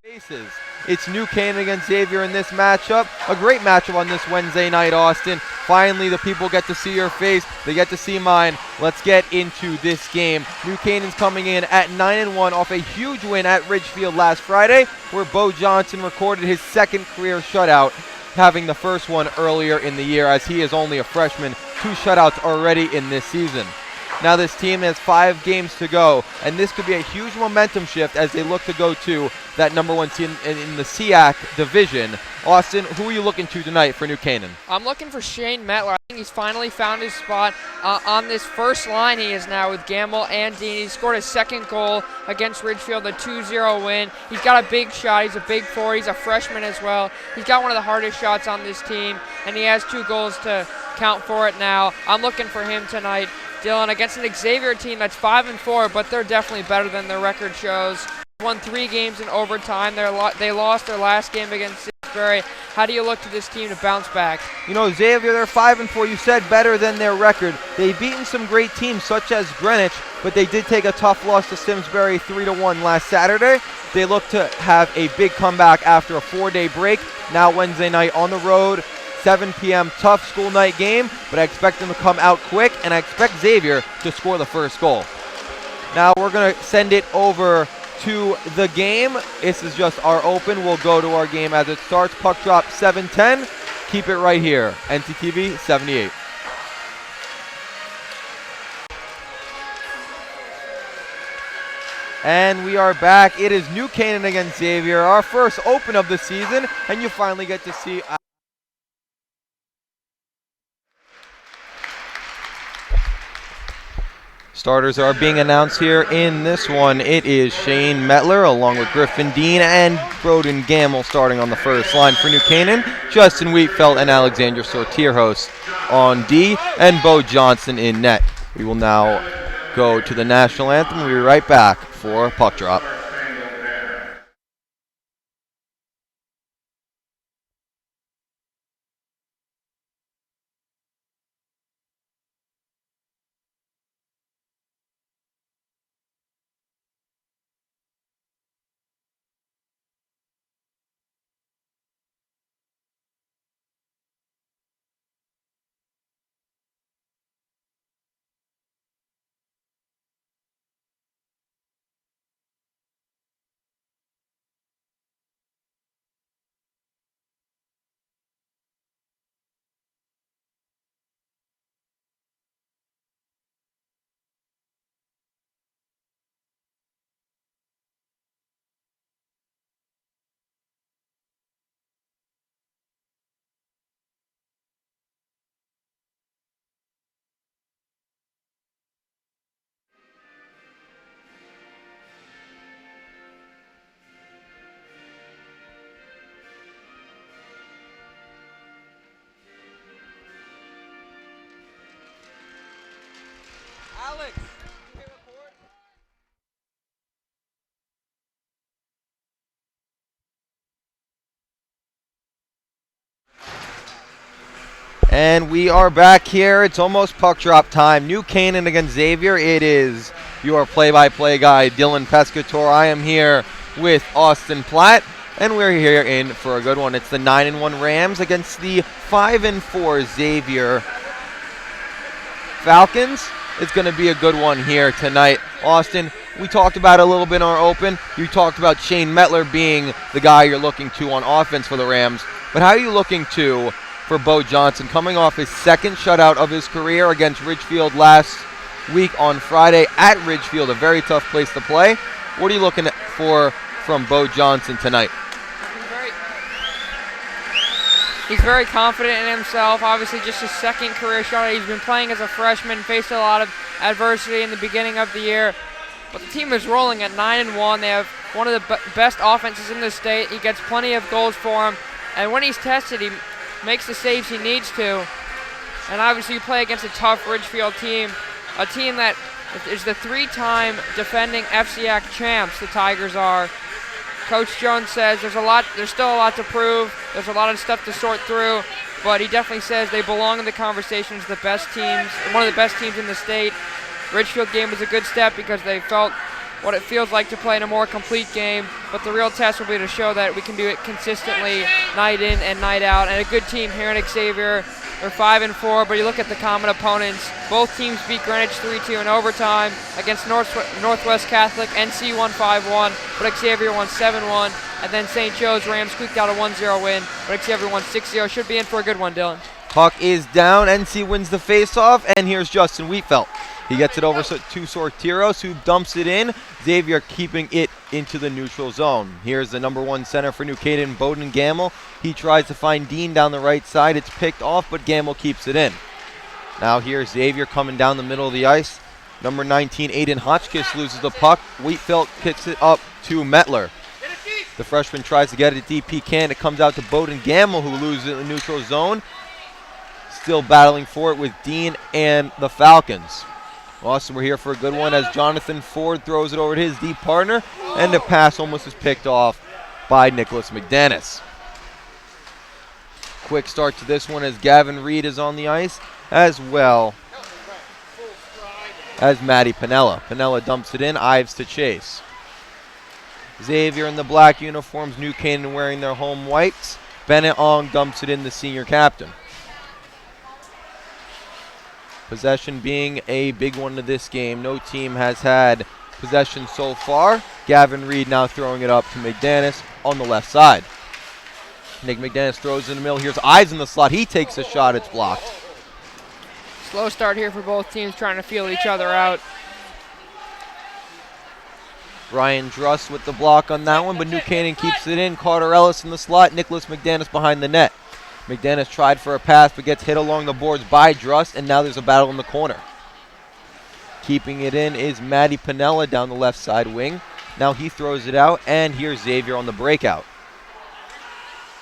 Faces. It's New Canaan against Xavier in this matchup. A great matchup on this Wednesday night, Austin. Finally, the people get to see your face. They get to see mine. Let's get into this game. New Canaan's coming in at 9-1 off a huge win at Ridgefield last Friday, where Bo Johnson recorded his second career shutout, having the first one earlier in the year, as he is only a freshman. 2 shutouts already in this season. Now this team has 5 games to go, and this could be a huge momentum shift as they look to go to that #1 team in the SEAC division. Austin, who are you looking to tonight for New Canaan? I'm looking for Shane Metler. I think he's finally found his spot on this first line he is now with Gamble and Dean. He scored his second goal against Ridgefield, a 2-0 win. He's got a big shot. He's a big forward. He's a freshman as well. He's got one of the hardest shots on this team, and he has 2 goals to count for it now. I'm looking for him tonight. Dylan, against an Xavier team that's 5-4, but they're definitely better than their record shows. Won 3 games in overtime. They lost their last game against Simsbury. How do you look to this team to bounce back? You know, Xavier, they're 5-4. You said better than their record. They've beaten some great teams such as Greenwich, but they did take a tough loss to Simsbury 3-1 last Saturday. They look to have a big comeback after a 4-day break. Now Wednesday night on the road. 7 p.m. tough school night game, but I expect them to come out quick, and I expect Xavier to score the first goal. Now we're going to send it over to the game. This is just our open. We'll go to our game as it starts. Puck drop 7:10. Keep it right here. NCTV 78. And we are back. It is New Canaan against Xavier, our first open of the season, and you finally get to see starters are being announced here in this one. It is Shane Metler along with Griffin Dean and Broden Gamble starting on the first line for New Canaan. Justin Wheatfeld and Alexander Sortierhos on D, and Bo Johnson in net. We will now go to the national anthem. We'll be right back for puck drop. Alex, can you hit record? And we are back here. It's almost puck drop time. New Canaan against Xavier. It is your play-by-play guy, Dylan Pescatore. I am here with Austin Platt, and we're here in for a good one. It's the 9-1 Rams against the 5-4 Xavier Falcons. It's going to be a good one here tonight. Austin, we talked about it a little bit in our open. You talked about Shane Metler being the guy you're looking to on offense for the Rams. But how are you looking to for Bo Johnson, coming off his second shutout of his career against Ridgefield last week on Friday at Ridgefield, a very tough place to play? What are you looking for from Bo Johnson tonight? He's very confident in himself. Obviously, just his second career shutout. He's been playing as a freshman, faced a lot of adversity in the beginning of the year. But the team is rolling at 9-1. They have one of the best offenses in the state. He gets plenty of goals for him. And when he's tested, he makes the saves he needs to. And obviously, you play against a tough Ridgefield team, a team that is the 3-time defending FCAC champs, the Tigers are. Coach Jones says there's still a lot to prove. There's a lot of stuff to sort through, but he definitely says they belong in the conversation as the best teams, one of the best teams in the state. Ridgefield game was a good step because they felt what it feels like to play in a more complete game, but the real test will be to show that we can do it consistently night in and night out. And a good team here in Xavier. They're 5-4, but you look at the common opponents. Both teams beat Greenwich 3-2 in overtime against Northwest Catholic, NC won 5-1, but Xavier won 7-1. And then St. Joe's Rams squeaked out a 1-0 win, but Xavier won 6-0. Should be in for a good one, Dylan. Puck is down. NC wins the faceoff, and here's Justin Wheatfeld. He gets it over to Sortiros, who dumps it in. Xavier keeping it into the neutral zone. Here's the number 1 center for New Canaan, Bowden Gamble. He tries to find Dean down the right side. It's picked off, but Gamble keeps it in. Now here's Xavier coming down the middle of the ice. Number 19, Aiden Hotchkiss loses the puck. Wheatfeld kicks it up to Mettler. The freshman tries to get it deep. He can. It comes out to Bowden Gamble, who loses it in the neutral zone. Still battling for it with Dean and the Falcons. Austin, we're here for a good one as Jonathan Ford throws it over to his deep partner, and the pass almost is picked off by Nicholas McDanus. Quick start to this one as Gavin Reed is on the ice, as well as Matty Pinella. Pinella dumps it in, Ives to chase. Xavier in the black uniforms, New Canaan wearing their home whites. Bennett Ong dumps it in, the senior captain. Possession being a big one to this game. No team has had possession so far. Gavin Reed now throwing it up to McDanus on the left side. Nick McDanus throws in the middle. Here's Ives in the slot. He takes a shot. It's blocked. Slow start here for both teams trying to feel each other out. Ryan Druss with the block on that one, but New Canaan keeps it in. Carter Ellis in the slot. Nicholas McDanus behind the net. McDanus tried for a pass, but gets hit along the boards by Druss, and now there's a battle in the corner. Keeping it in is Matty Pinella down the left side wing. Now he throws it out, and here's Xavier on the breakout.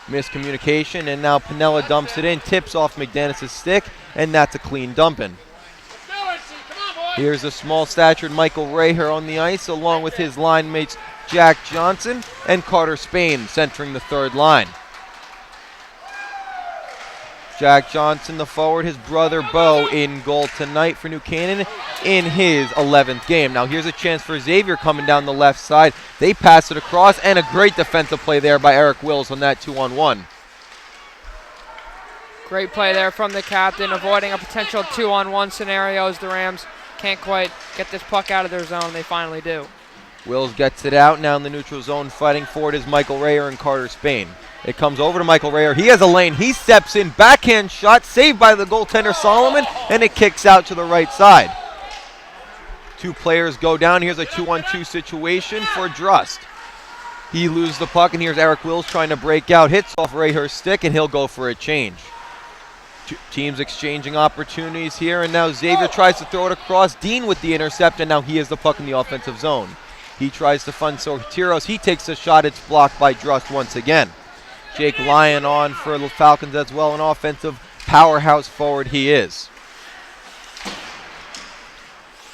Miscommunication, and now Pinella dumps it in, tips off McDanus' stick, and that's a clean dump in. Here's a small-statured Michael Raher on the ice, along with his line mates Jack Johnson and Carter Spain centering the third line. Jack Johnson, the forward, his brother Bo in goal tonight for New Canaan in his 11th game. Now here's a chance for Xavier coming down the left side. They pass it across, and a great defensive play there by Eric Wills on that 2-on-1. Great play there from the captain, avoiding a potential 2-on-1 scenario as the Rams can't quite get this puck out of their zone. They finally do. Wills gets it out. Now in the neutral zone, fighting for it is Michael Rayer and Carter Spain. It comes over to Michael Rayer. He has a lane. He steps in. Backhand shot saved by the goaltender Solomon, and it kicks out to the right side. Two players go down. Here's a 2-on-2 situation for Drust. He loses the puck, and here's Eric Wills trying to break out. Hits off Rayer's stick, and he'll go for a change. Two teams exchanging opportunities here, and now Xavier tries to throw it across. Dean with the intercept, and now he has the puck in the offensive zone. He tries to fund Sortiros. He takes a shot. It's blocked by Drust once again. Jake Lyon on for the Falcons as well, an offensive powerhouse forward he is.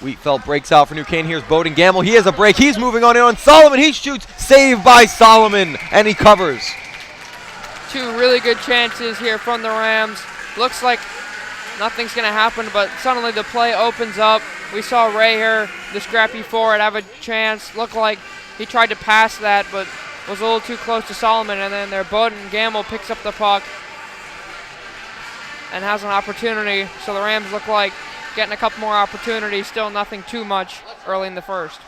Wheatfeld breaks out for New Canaan. Here's Bowden Gamble. He has a break. He's moving on in on Solomon. He shoots. Saved by Solomon, and he covers. Two really good chances here from the Rams. Looks like nothing's going to happen, but suddenly the play opens up. We saw Ray here, the scrappy forward, have a chance. Looked like he tried to pass that, but was a little too close to Solomon, and then their Bowden Gamble picks up the puck and has an opportunity. So the Rams look like getting a couple more opportunities, still nothing too much early in the first.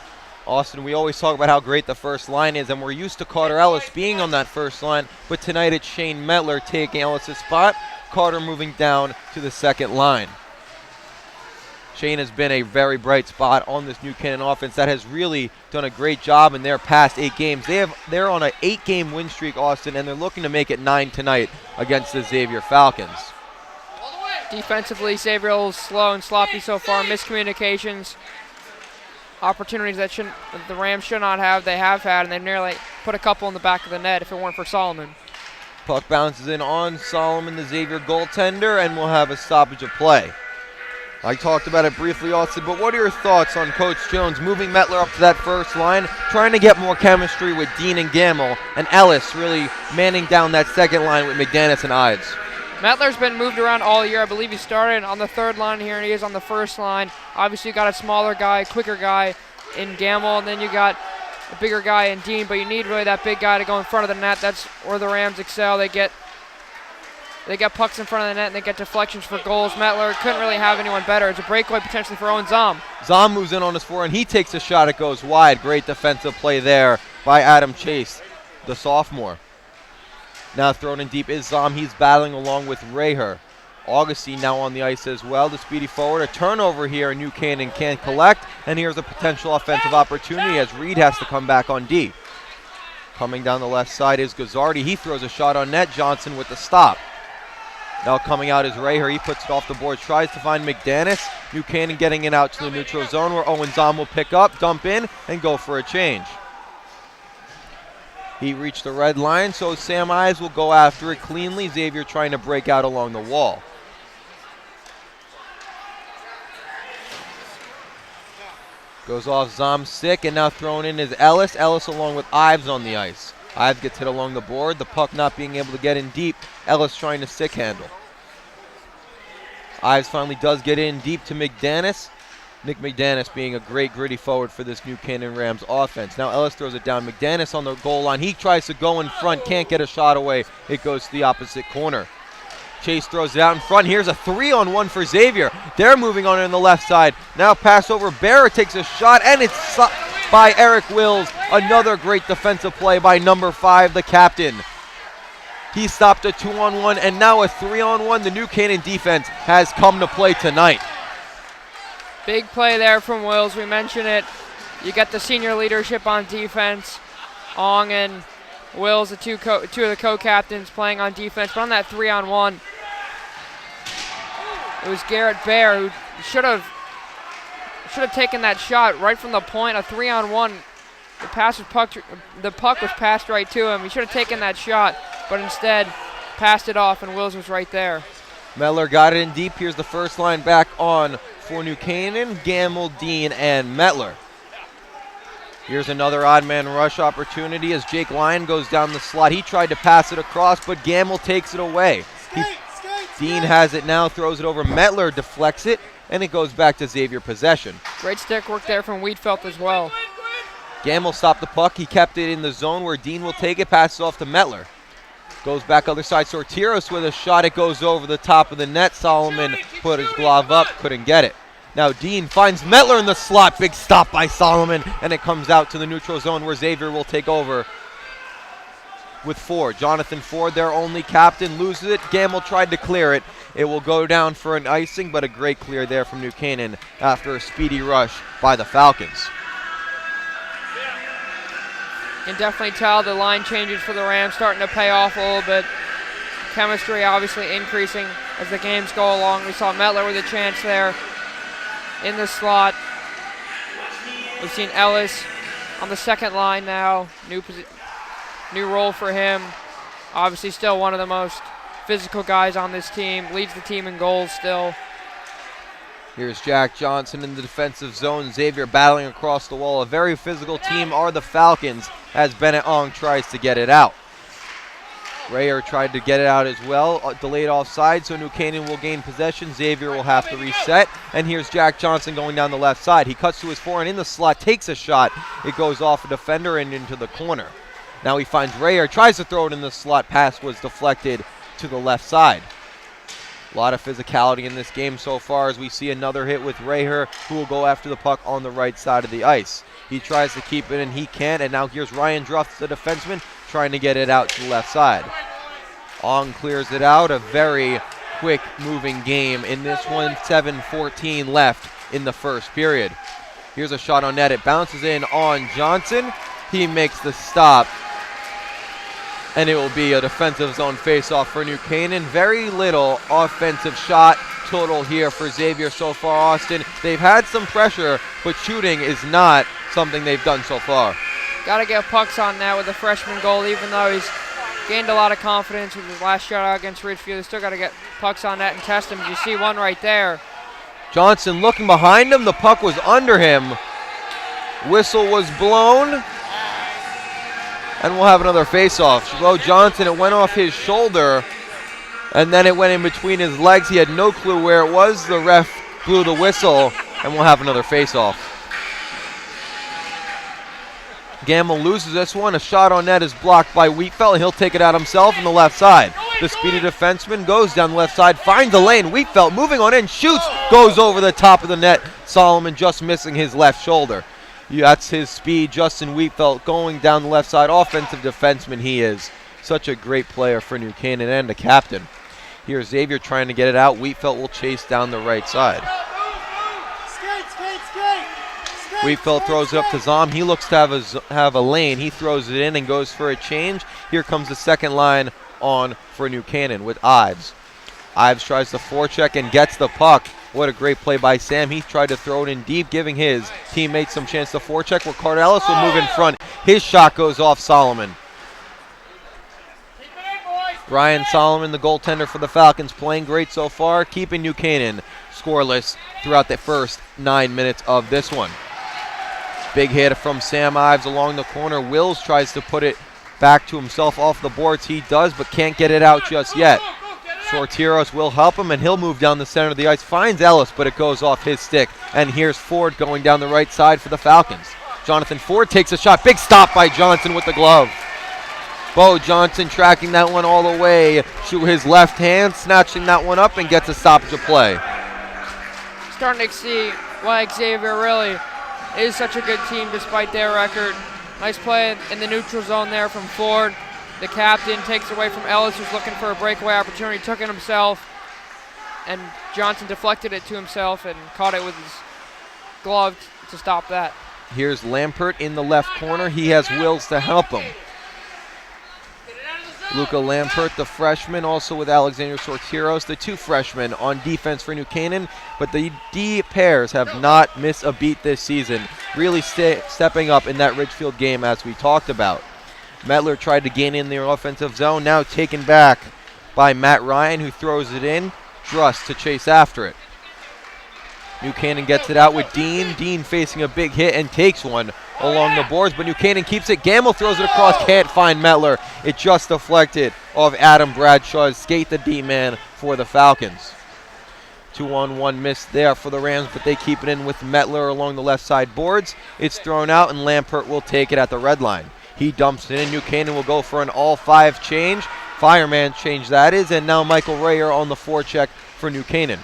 Austin, we always talk about how great the first line is, and we're used to Carter Ellis being on that first line, but tonight it's Shane Mettler taking Ellis' spot, Carter moving down to the second line. Shane has been a very bright spot on this New Canaan offense that has really done a great job in their past 8 games. They're on an 8-game win streak, Austin, and they're looking to make it 9 tonight against the Xavier Falcons. Defensively, Xavier is slow and sloppy so far. Miscommunications, opportunities that the Rams should not have. They have had, and they've nearly put a couple in the back of the net if it weren't for Solomon. Puck bounces in on Solomon, the Xavier goaltender, and we'll have a stoppage of play. I talked about it briefly, Austin, but what are your thoughts on Coach Jones moving Mettler up to that first line, trying to get more chemistry with Dean and Gamble, and Ellis really manning down that second line with McDanus and Ives? Mettler's been moved around all year. I believe he started on the third line here, and he is on the first line. Obviously, got a smaller guy, quicker guy in Gamble, and then you got a bigger guy in Dean, but you need really that big guy to go in front of the net. That's where the Rams excel. They get pucks in front of the net, and they get deflections for goals. Mettler couldn't really have anyone better. It's a breakaway potentially for Owen Zom. Zom moves in on his forehand. He takes a shot. It goes wide. Great defensive play there by Adam Chase, the sophomore. Now thrown in deep is Zom. He's battling along with Raher. Augustine now on the ice as well. The speedy forward. A turnover here. New Canaan can't collect. And here's a potential offensive opportunity as Reed has to come back on D. Coming down the left side is Gazzardi. He throws a shot on net. Johnson with the stop. Now coming out is Raher. He puts it off the board. Tries to find McDanis. New Canaan getting it out to the neutral zone where Owen Zom will pick up, dump in, and go for a change. He reached the red line, so Sam Ives will go after it cleanly. Xavier trying to break out along the wall. Goes off Zom's stick, and now thrown in is Ellis. Ellis along with Ives on the ice. Ives gets hit along the board. The puck not being able to get in deep. Ellis trying to stick handle. Ives finally does get in deep to McDanis. Nick McDanis being a great gritty forward for this New Canaan Rams offense. Now Ellis throws it down. McDanis on the goal line. He tries to go in front. Can't get a shot away. It goes to the opposite corner. Chase throws it out in front. Here's a 3-on-1 for Xavier. They're moving on in the left side. Now pass over. Barrett takes a shot, and it's by Eric Wills. Another great defensive play by number 5, the captain. He stopped a 2-on-1, and now a 3-on-1. The New Canaan defense has come to play tonight. Big play there from Wills. We mentioned it. You got the senior leadership on defense. Ong and Wills, the two of the co-captains playing on defense. But on that 3-on-1, it was Garrett Bear who should have taken that shot right from the point. A 3-on-1. The puck was passed right to him. He should have taken that shot, but instead passed it off, and Wills was right there. Mettler got it in deep. Here's the first line back on for New Canaan. Gamble, Dean, and Mettler. Here's another odd man rush opportunity as Jake Lyon goes down the slot. He tried to pass it across, but Gamble takes it away. Dean has it now, throws it over. Mettler deflects it, and it goes back to Xavier possession. Great stick work there from Wiedfeldt as well. Gamble stopped the puck. He kept it in the zone where Dean will take it, passes off to Mettler. Goes back other side. Sortiros with a shot. It goes over the top of the net. Solomon put his glove up, couldn't get it. Now Dean finds Mettler in the slot. Big stop by Solomon, and it comes out to the neutral zone where Xavier will take over with Ford. Jonathan Ford, their only captain, loses it. Gamble tried to clear it. It will go down for an icing, but a great clear there from New Canaan after a speedy rush by the Falcons. You can definitely tell the line changes for the Rams starting to pay off a little bit. Chemistry obviously increasing as the games go along. We saw Mettler with a chance there in the slot. We've seen Ellis on the second line now. New role for him. Obviously still one of the most physical guys on this team. Leads the team in goals still. Here's Jack Johnson in the defensive zone. Xavier battling across the wall. A very physical team are the Falcons as Bennett Ong tries to get it out. Rayer tried to get it out as well. Delayed offside, so New Canaan will gain possession. Xavier will have to reset. And here's Jack Johnson going down the left side. He cuts to his forehand in the slot, takes a shot. It goes off a defender and into the corner. Now he finds Rayer, tries to throw it in the slot. Pass was deflected to the left side. A lot of physicality in this game so far as we see another hit with Raher, who will go after the puck on the right side of the ice. He tries to keep it and he can't, and now here's Ryan Druff, the defenseman, trying to get it out to the left side. Ong clears it out. A very quick moving game in this one. 7:14 left in the first period. Here's a shot on net. It bounces in on Johnson. He makes the stop. And it will be a defensive zone faceoff for New Canaan. Very little offensive shot total here for Xavier so far, Austin. They've had some pressure, but shooting is not something they've done so far. Got to get pucks on that with the freshman goal, even though he's gained a lot of confidence with his last shutout against Ridgefield. They still got to get pucks on that and test him. You see one right there. Johnson looking behind him. The puck was under him. Whistle was blown. And we'll have another face-off. Shlo Johnson, it went off his shoulder, and then it went in between his legs. He had no clue where it was. The ref blew the whistle, and we'll have another face-off. Gamble loses this one. A shot on net is blocked by Wheatfeld, and he'll take it out himself on the left side. The speedy defenseman goes down the left side, finds the lane. Wheatfeld moving on in, shoots, goes over the top of the net. Solomon just missing his left shoulder. That's his speed. Justin Wheatfeld going down the left side. Offensive defenseman he is. Such a great player for New Canaan and a captain. Here's Xavier trying to get it out. Wheatfeld will chase down the right side. Wheatfeld throws it up to Zom. He looks to have a lane. He throws it in and goes for a change. Here comes the second line on for New Canaan with Ives. Ives tries to forecheck and gets the puck. What a great play by Sam. He tried to throw it in deep, giving his teammates some chance to forecheck, where Cardelis will move in front. His shot goes off Solomon. Brian Solomon, the goaltender for the Falcons, playing great so far, keeping New Canaan scoreless throughout the first 9 minutes of this one. Big hit from Sam Ives along the corner. Wills tries to put it back to himself off the boards. He does, but can't get it out just yet. Sortiros will help him, and he'll move down the center of the ice. Finds Ellis, but it goes off his stick. And here's Ford going down the right side for the Falcons. Jonathan Ford takes a shot. Big stop by Johnson with the glove. Bo Johnson tracking that one all the way to his left hand, snatching that one up, and gets a stoppage of play. Starting to see why Xavier really is such a good team despite their record. Nice play in the neutral zone there from Ford. The captain takes away from Ellis, who's looking for a breakaway opportunity, took it himself, and Johnson deflected it to himself and caught it with his glove to stop that. Here's Lampert in the left corner. He has Wills to help him. Luca Lampert, the freshman, also with Alexander Sortiros, the two freshmen on defense for New Canaan. But the D pairs have not missed a beat this season, really stepping up in that Ridgefield game as we talked about. Metler tried to gain in the offensive zone, now taken back by Matt Ryan, who throws it in. Druss to chase after it. New Canaan gets it out with Dean. Dean facing a big hit and takes one along the boards, but New Canaan keeps it. Gamble throws it across, can't find Metler. It just deflected off Adam Bradshaw's skate, the D-man for the Falcons. 2-on-1 miss there for the Rams, but they keep it in with Metler along the left side boards. It's thrown out, and Lampert will take it at the red line. He dumps it in. New Canaan will go for an all-5 change. Fireman change that is, and now Michael Rayer on the forecheck for New Canaan.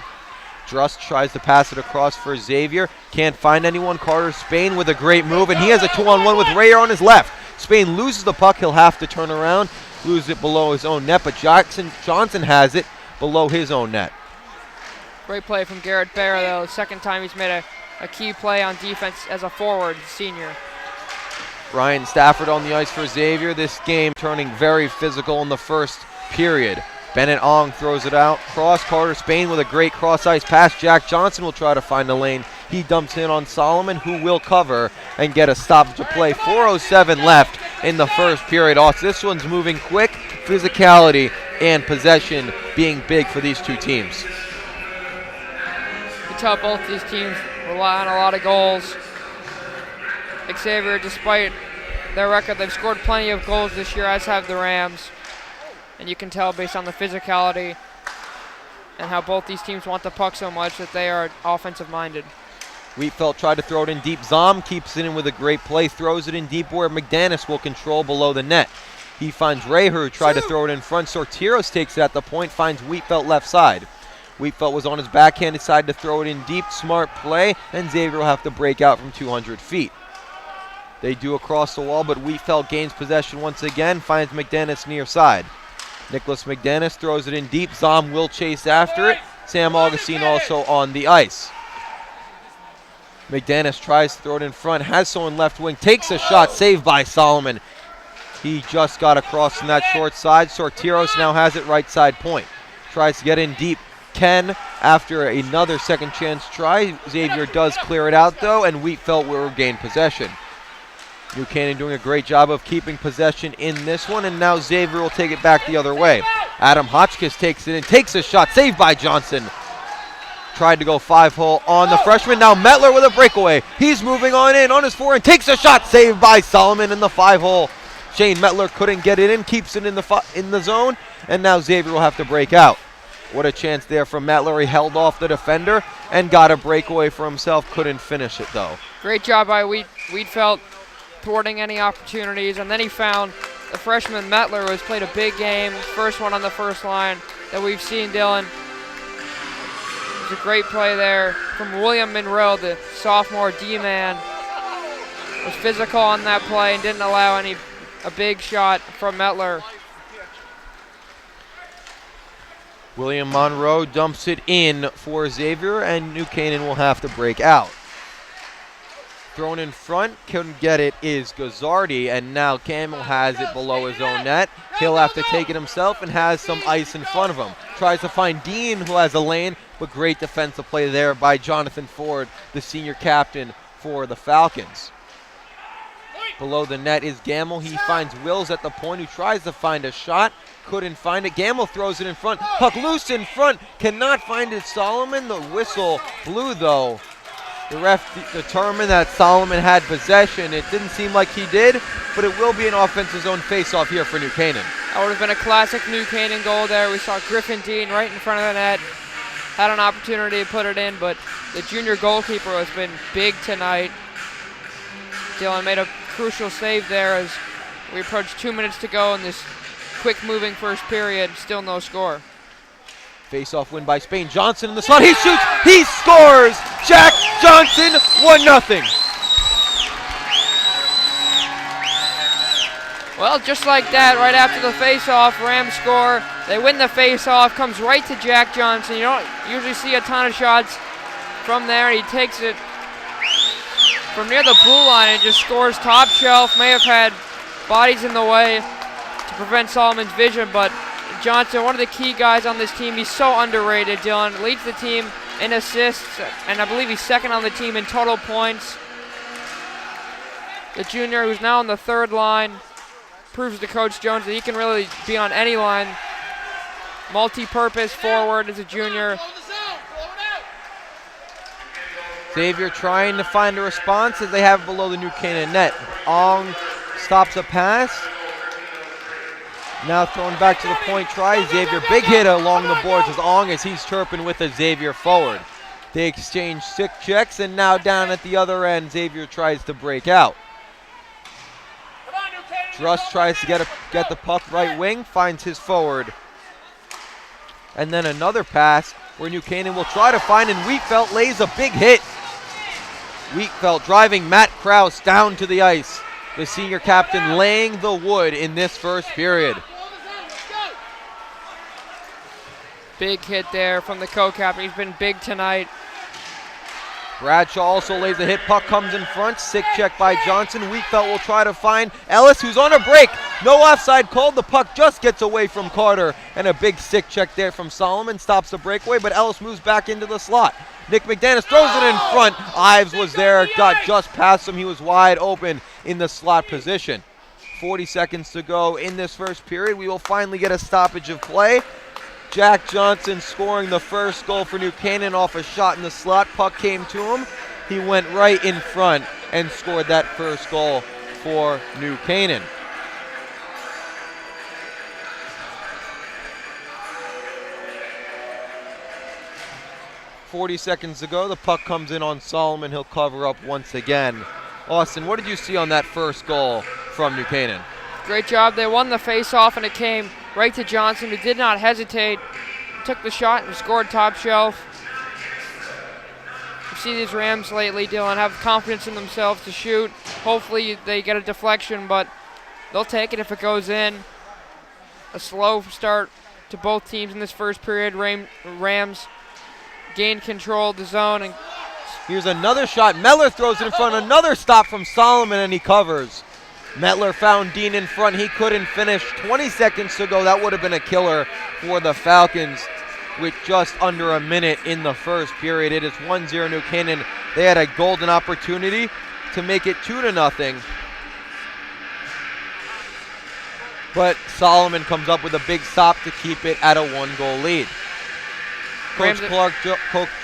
Druss tries to pass it across for Xavier. Can't find anyone. Carter Spain with a great move, and he has a 2-on-1 with Rayer on his left. Spain loses the puck. He'll have to turn around, lose it below his own net, but Johnson has it below his own net. Great play from Garrett Bear, though. The second time he's made a key play on defense as a forward, senior. Ryan Stafford on the ice for Xavier. This game turning very physical in the first period. Bennett Ong throws it out. Cross Carter Spain with a great cross-ice pass. Jack Johnson will try to find the lane. He dumps in on Solomon, who will cover and get a stoppage of play. 4:07 left in the first period. Also, this one's moving quick. Physicality and possession being big for these two teams. You can tell both these teams rely on a lot of goals. Xavier, despite their record, they've scored plenty of goals this year, as have the Rams. And you can tell based on the physicality and how both these teams want the puck so much that they are offensive-minded. Wheatfeld tried to throw it in deep. Zom keeps it in with a great play, throws it in deep where McDanis will control below the net. He finds Raher, who tried to throw it in front. Sortiros takes it at the point, finds Wheatfeld left side. Wheatfeld was on his backhand, decided to throw it in deep. Smart play, and Xavier will have to break out from 200 feet. They do across the wall, but Wheatfeld gains possession once again, finds McDanis near side. Nicholas McDanis throws it in deep. Zom will chase after it. Sam Augustine also on the ice. McDanis tries to throw it in front, has someone left wing, takes a shot, saved by Solomon. He just got across from that short side. Sortiros now has it right side point. Tries to get in deep. Ken, after another second chance try, Xavier does clear it out though, and Wheatfeld will regain possession. New Canaan doing a great job of keeping possession in this one, and now Xavier will take it back the other way. Adam Hotchkiss takes it and takes a shot, saved by Johnson. Tried to go 5-hole on the freshman. Now Metler with a breakaway. He's moving on in on his forehand, takes a shot, saved by Solomon in the 5-hole. Shane Metler couldn't get it in, keeps it in the zone, and now Xavier will have to break out. What a chance there from Metler. He held off the defender and got a breakaway for himself. Couldn't finish it though. Great job by Wheatfeld. thwarting any opportunities. And then he found the freshman Mettler, who has played a big game, first one on the first line that we've seen, Dylan. It was a great play there from William Monroe, the sophomore D-man. Was physical on that play and didn't allow a big shot from Mettler. William Monroe dumps it in for Xavier, and New Canaan will have to break out. Thrown in front, couldn't get it, is Gazzardi, and now Campbell has it below his own net. He'll have to take it himself and has some ice in front of him. Tries to find Dean, who has a lane, but great defensive play there by Jonathan Ford, the senior captain for the Falcons. Below the net is Gamble. He finds Wills at the point, who tries to find a shot. Couldn't find it. Gamble throws it in front. Puck loose in front. Cannot find it. Solomon. The whistle blew, though. The ref determined that Solomon had possession. It didn't seem like he did, but it will be an offensive zone faceoff here for New Canaan. That would have been a classic New Canaan goal there. We saw Griffin Dean right in front of the net. Had an opportunity to put it in, but the junior goalkeeper has been big tonight. Dylan made a crucial save there as we approach 2 minutes to go in this quick-moving first period. Still no score. Face-off win by Spain. Johnson in the slot. He shoots. He scores. Jack Johnson, 1-0. Well, just like that, right after the face-off, Rams score. They win the face-off. Comes right to Jack Johnson. You don't usually see a ton of shots from there. He takes it from near the blue line and just scores top shelf. May have had bodies in the way to prevent Solomon's vision, but Johnson, one of the key guys on this team, he's so underrated, Dylan. Leads the team in assists, and I believe he's second on the team in total points. The junior, who's now on the third line, proves to Coach Jones that he can really be on any line. Multi-purpose forward as a junior. Xavier trying to find a response as they have it below the New Canaan net. Ong stops a pass. Now thrown back to the point try. Xavier, big hit along the boards with Ong as he's chirping with a Xavier forward. They exchange stick checks, and now down at the other end, Xavier tries to break out. Druss tries to get the puck right wing, finds his forward. And then another pass where New Canaan will try to find, and Wheatfeld lays a big hit. Wheatfeld driving Matt Krause down to the ice. The senior captain laying the wood in this first period. Big hit there from the co-captain. He's been big tonight. Bradshaw also lays a hit. Puck comes in front. Sick check by Johnson. Wheatfeld will try to find Ellis, who's on a break. No offside called. The puck just gets away from Carter. And a big sick check there from Solomon. Stops the breakaway, but Ellis moves back into the slot. Nick McDaniels throws it in front. Ives was there. Got just past him. He was wide open in the slot position. 40 seconds to go in this first period. We will finally get a stoppage of play. Jack Johnson scoring the first goal for New Canaan off a shot in the slot. Puck came to him. He went right in front and scored that first goal for New Canaan. .40 seconds to go. The puck comes in on Solomon. He'll cover up once again. Austin, what did you see on that first goal from New Canaan? Great job. They won the face-off, and it came right to Johnson, who did not hesitate. Took the shot and scored top shelf. You see these Rams lately, Dylan, have confidence in themselves to shoot. Hopefully they get a deflection, but they'll take it if it goes in. A slow start to both teams in this first period. Rams gained control of the zone. And here's another shot. Mettler throws it in front. Another stop from Solomon, and he covers. Mettler found Dean in front. He couldn't finish. 20 seconds to go. That would have been a killer for the Falcons with just under a minute in the first period. It is 1-0 New Canaan. They had a golden opportunity to make it 2-0. But Solomon comes up with a big stop to keep it at a 1-goal lead. Coach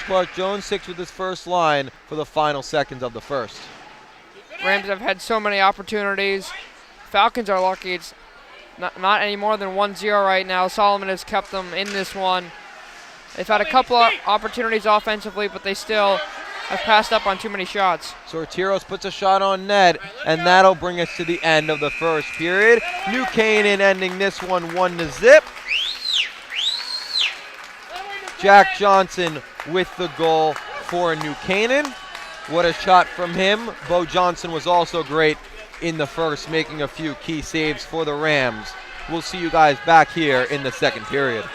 Clark Jones sticks with his first line for the final seconds of the first. Rams have had so many opportunities. Falcons are lucky it's not any more than 1-0 right now. Solomon has kept them in this one. They've had a couple of opportunities offensively, but they still have passed up on too many shots. Sortiros puts a shot on net, and that'll bring us to the end of the first period. New Canaan ending this one 1-0. Jack Johnson with the goal for New Canaan. What a shot from him. Bo Johnson was also great in the first, making a few key saves for the Rams. We'll see you guys back here in the second period.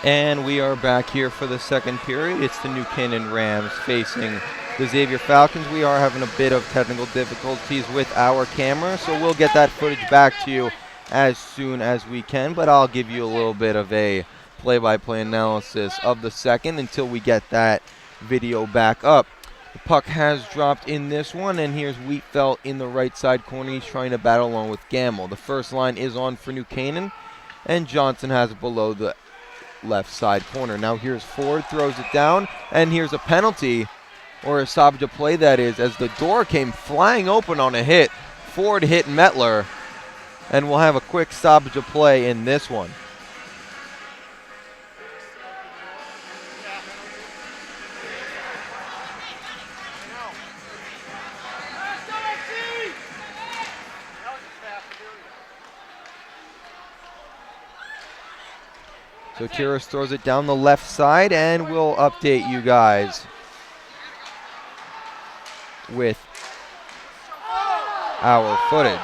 And we are back here for the second period. It's the New Canaan Rams facing the Xavier Falcons. We are having a bit of technical difficulties with our camera, so we'll get that footage back to you as soon as we can, but I'll give you a little bit of a play-by-play analysis of the second until we get that video back up. The puck has dropped in this one, and here's Wheatfeld in the right side corner. He's trying to battle along with Gamble. The first line is on for New Canaan, and Johnson has it below the left side corner. Now here's Ford, throws it down, and here's a penalty, or a stoppage of play that is, as the door came flying open on a hit. Ford hit Mettler, and we'll have a quick stoppage of play in this one. So Tiras throws it down the left side, and we'll update you guys with our footage.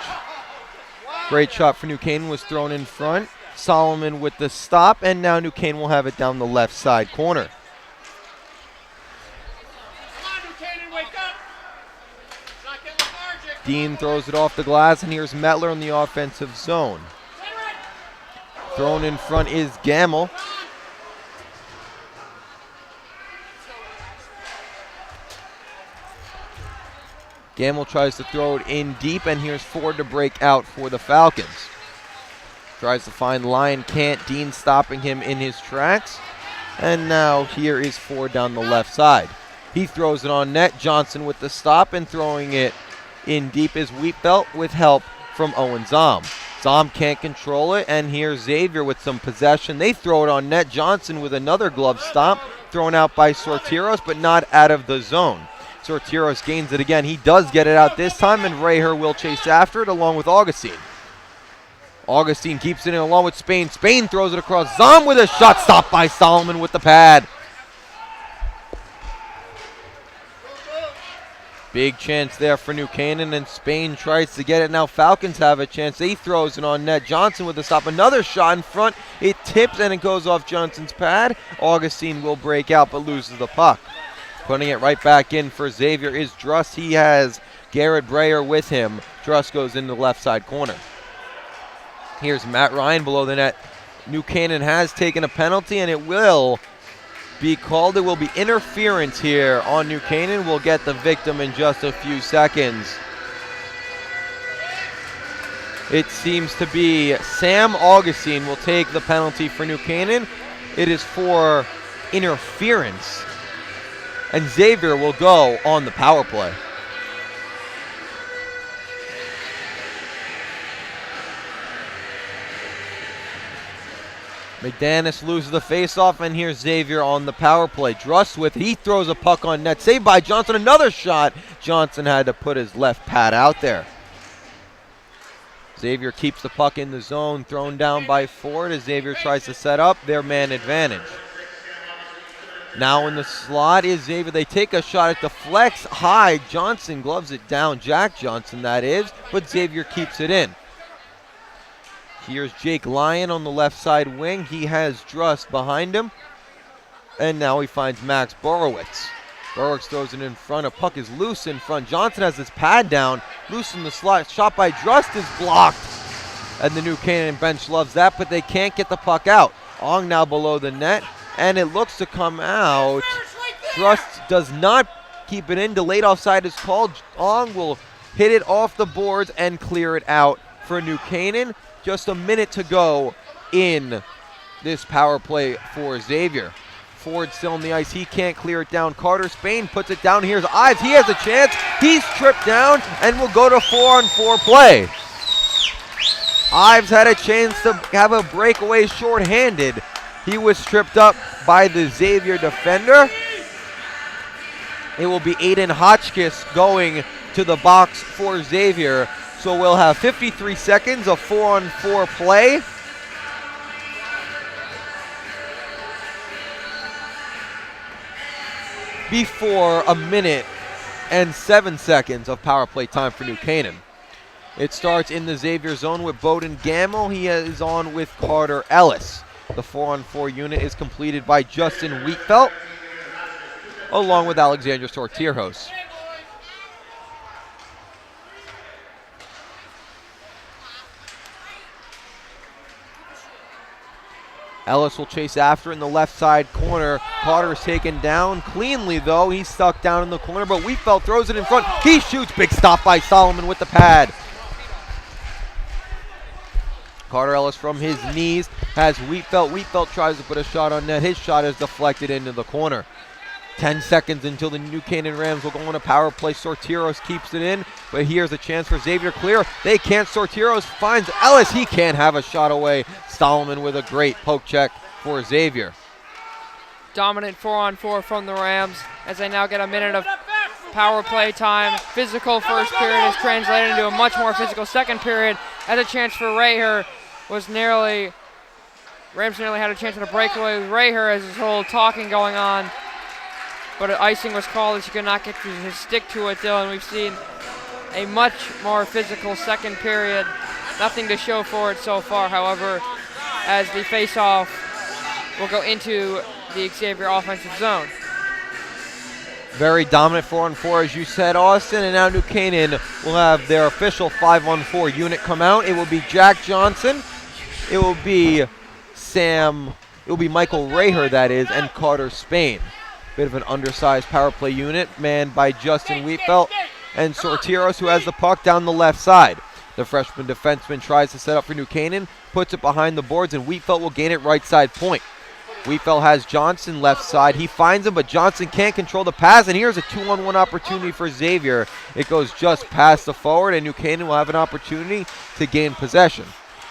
Great shot for New Canaan, was thrown in front. Solomon with the stop, and now New Canaan will have it down the left side corner. Dean throws it off the glass, and here's Mettler in the offensive zone. Thrown in front is Gamble. Gamble tries to throw it in deep, and here's Ford to break out for the Falcons. Tries to find Lyon, can't. Dean stopping him in his tracks. And now here is Ford down the left side. He throws it on net. Johnson with the stop, and throwing it in deep is Wheatbelt with help from Owen Zom. Zom can't control it, and here's Xavier with some possession. They throw it on net. Johnson with another glove stop, thrown out by Sortiros, but not out of the zone. Sortiros gains it again. He does get it out this time, and Reher will chase after it along with Augustine. Augustine keeps it in along with Spain. Spain throws it across. Zom with a shot, stopped by Solomon with the pad. Big chance there for New Canaan, and Spain tries to get it. Now Falcons have a chance. He throws it on net. Johnson with the stop. Another shot in front. It tips, and it goes off Johnson's pad. Augustine will break out, but loses the puck. Putting it right back in for Xavier is Druss. He has Garrett Breyer with him. Druss goes into the left side corner. Here's Matt Ryan below the net. New Canaan has taken a penalty, and it will be called. It will be interference here on New Canaan. We'll get the victim in just a few seconds. It seems to be Sam Augustine will take the penalty for New Canaan. It is for interference, and Xavier will go on the power play. McDanis loses the faceoff, and here's Xavier on the power play. Druss with it. He throws a puck on net. Saved by Johnson. Another shot. Johnson had to put his left pad out there. Xavier keeps the puck in the zone. Thrown down by Ford as Xavier tries to set up their man advantage. Now in the slot is Xavier. They take a shot at the flex high. Johnson gloves it down. Jack Johnson, that is. But Xavier keeps it in. Here's Jake Lyon on the left side wing. He has Druss behind him. And now he finds Max Borowitz. Borowitz throws it in front. A puck is loose in front. Johnson has his pad down. Loose in the slot. Shot by Druss is blocked. And the New Canaan bench loves that, but they can't get the puck out. Ong now below the net. And it looks to come out. Druss does not keep it in. Delayed offside is called. Ong will hit it off the boards and clear it out for New Canaan. Just a minute to go in this power play for Xavier. Ford still on the ice. He can't clear it down. Carter Spain puts it down. Here's Ives. He has a chance. He's tripped down and will go to 4-on-4 play. Ives had a chance to have a breakaway shorthanded. He was tripped up by the Xavier defender. It will be Aiden Hotchkiss going to the box for Xavier. So we'll have 53 seconds of 4-on-4 play. Before a minute and 7 seconds of power play time for New Canaan. It starts in the Xavier zone with Bowden Gamble. He is on with Carter Ellis. The 4-on-4 unit is completed by Justin Wheatfelt, along with Alexander Sortirhos. Ellis will chase after in the left side corner. Carter is taken down cleanly, though. He's stuck down in the corner, but Wheatfelt throws it in front. He shoots. Big stop by Solomon with the pad. Carter Ellis from his knees has Wheatfelt. Wheatfelt tries to put a shot on net. His shot is deflected into the corner. 10 seconds until the New Canaan Rams will go on a power play. Sortirhos keeps it in, but here's a chance for Xavier clear. They can't. Sortirhos finds Ellis. He can't have a shot away. Solomon with a great poke check for Xavier. Dominant 4-on-4 from the Rams as they now get a minute of power play time. Physical first period is translated into a much more physical second period. As a chance for Raher Rams nearly had a chance at a breakaway with Raher as his whole talking going on. But icing was called as he could not get his stick to it, Dylan. We've seen a much more physical second period. Nothing to show for it so far, however, as the face-off will go into the Xavier offensive zone. Very dominant 4-on-4, as you said, Austin, and now New Canaan will have their official 5-on-4 unit come out. It will be Jack Johnson, it will be Michael Raher, that is, and Carter Spain. Bit of an undersized power play unit manned by Justin Wheatfelt and Sortirhos, who has the puck down the left side. The freshman defenseman tries to set up for New Canaan, puts it behind the boards, and Wheatfelt will gain it right side point. Wheatfelt has Johnson left side. He finds him, but Johnson can't control the pass, and here's a 2-on-1 opportunity for Xavier. It goes just past the forward, and New Canaan will have an opportunity to gain possession.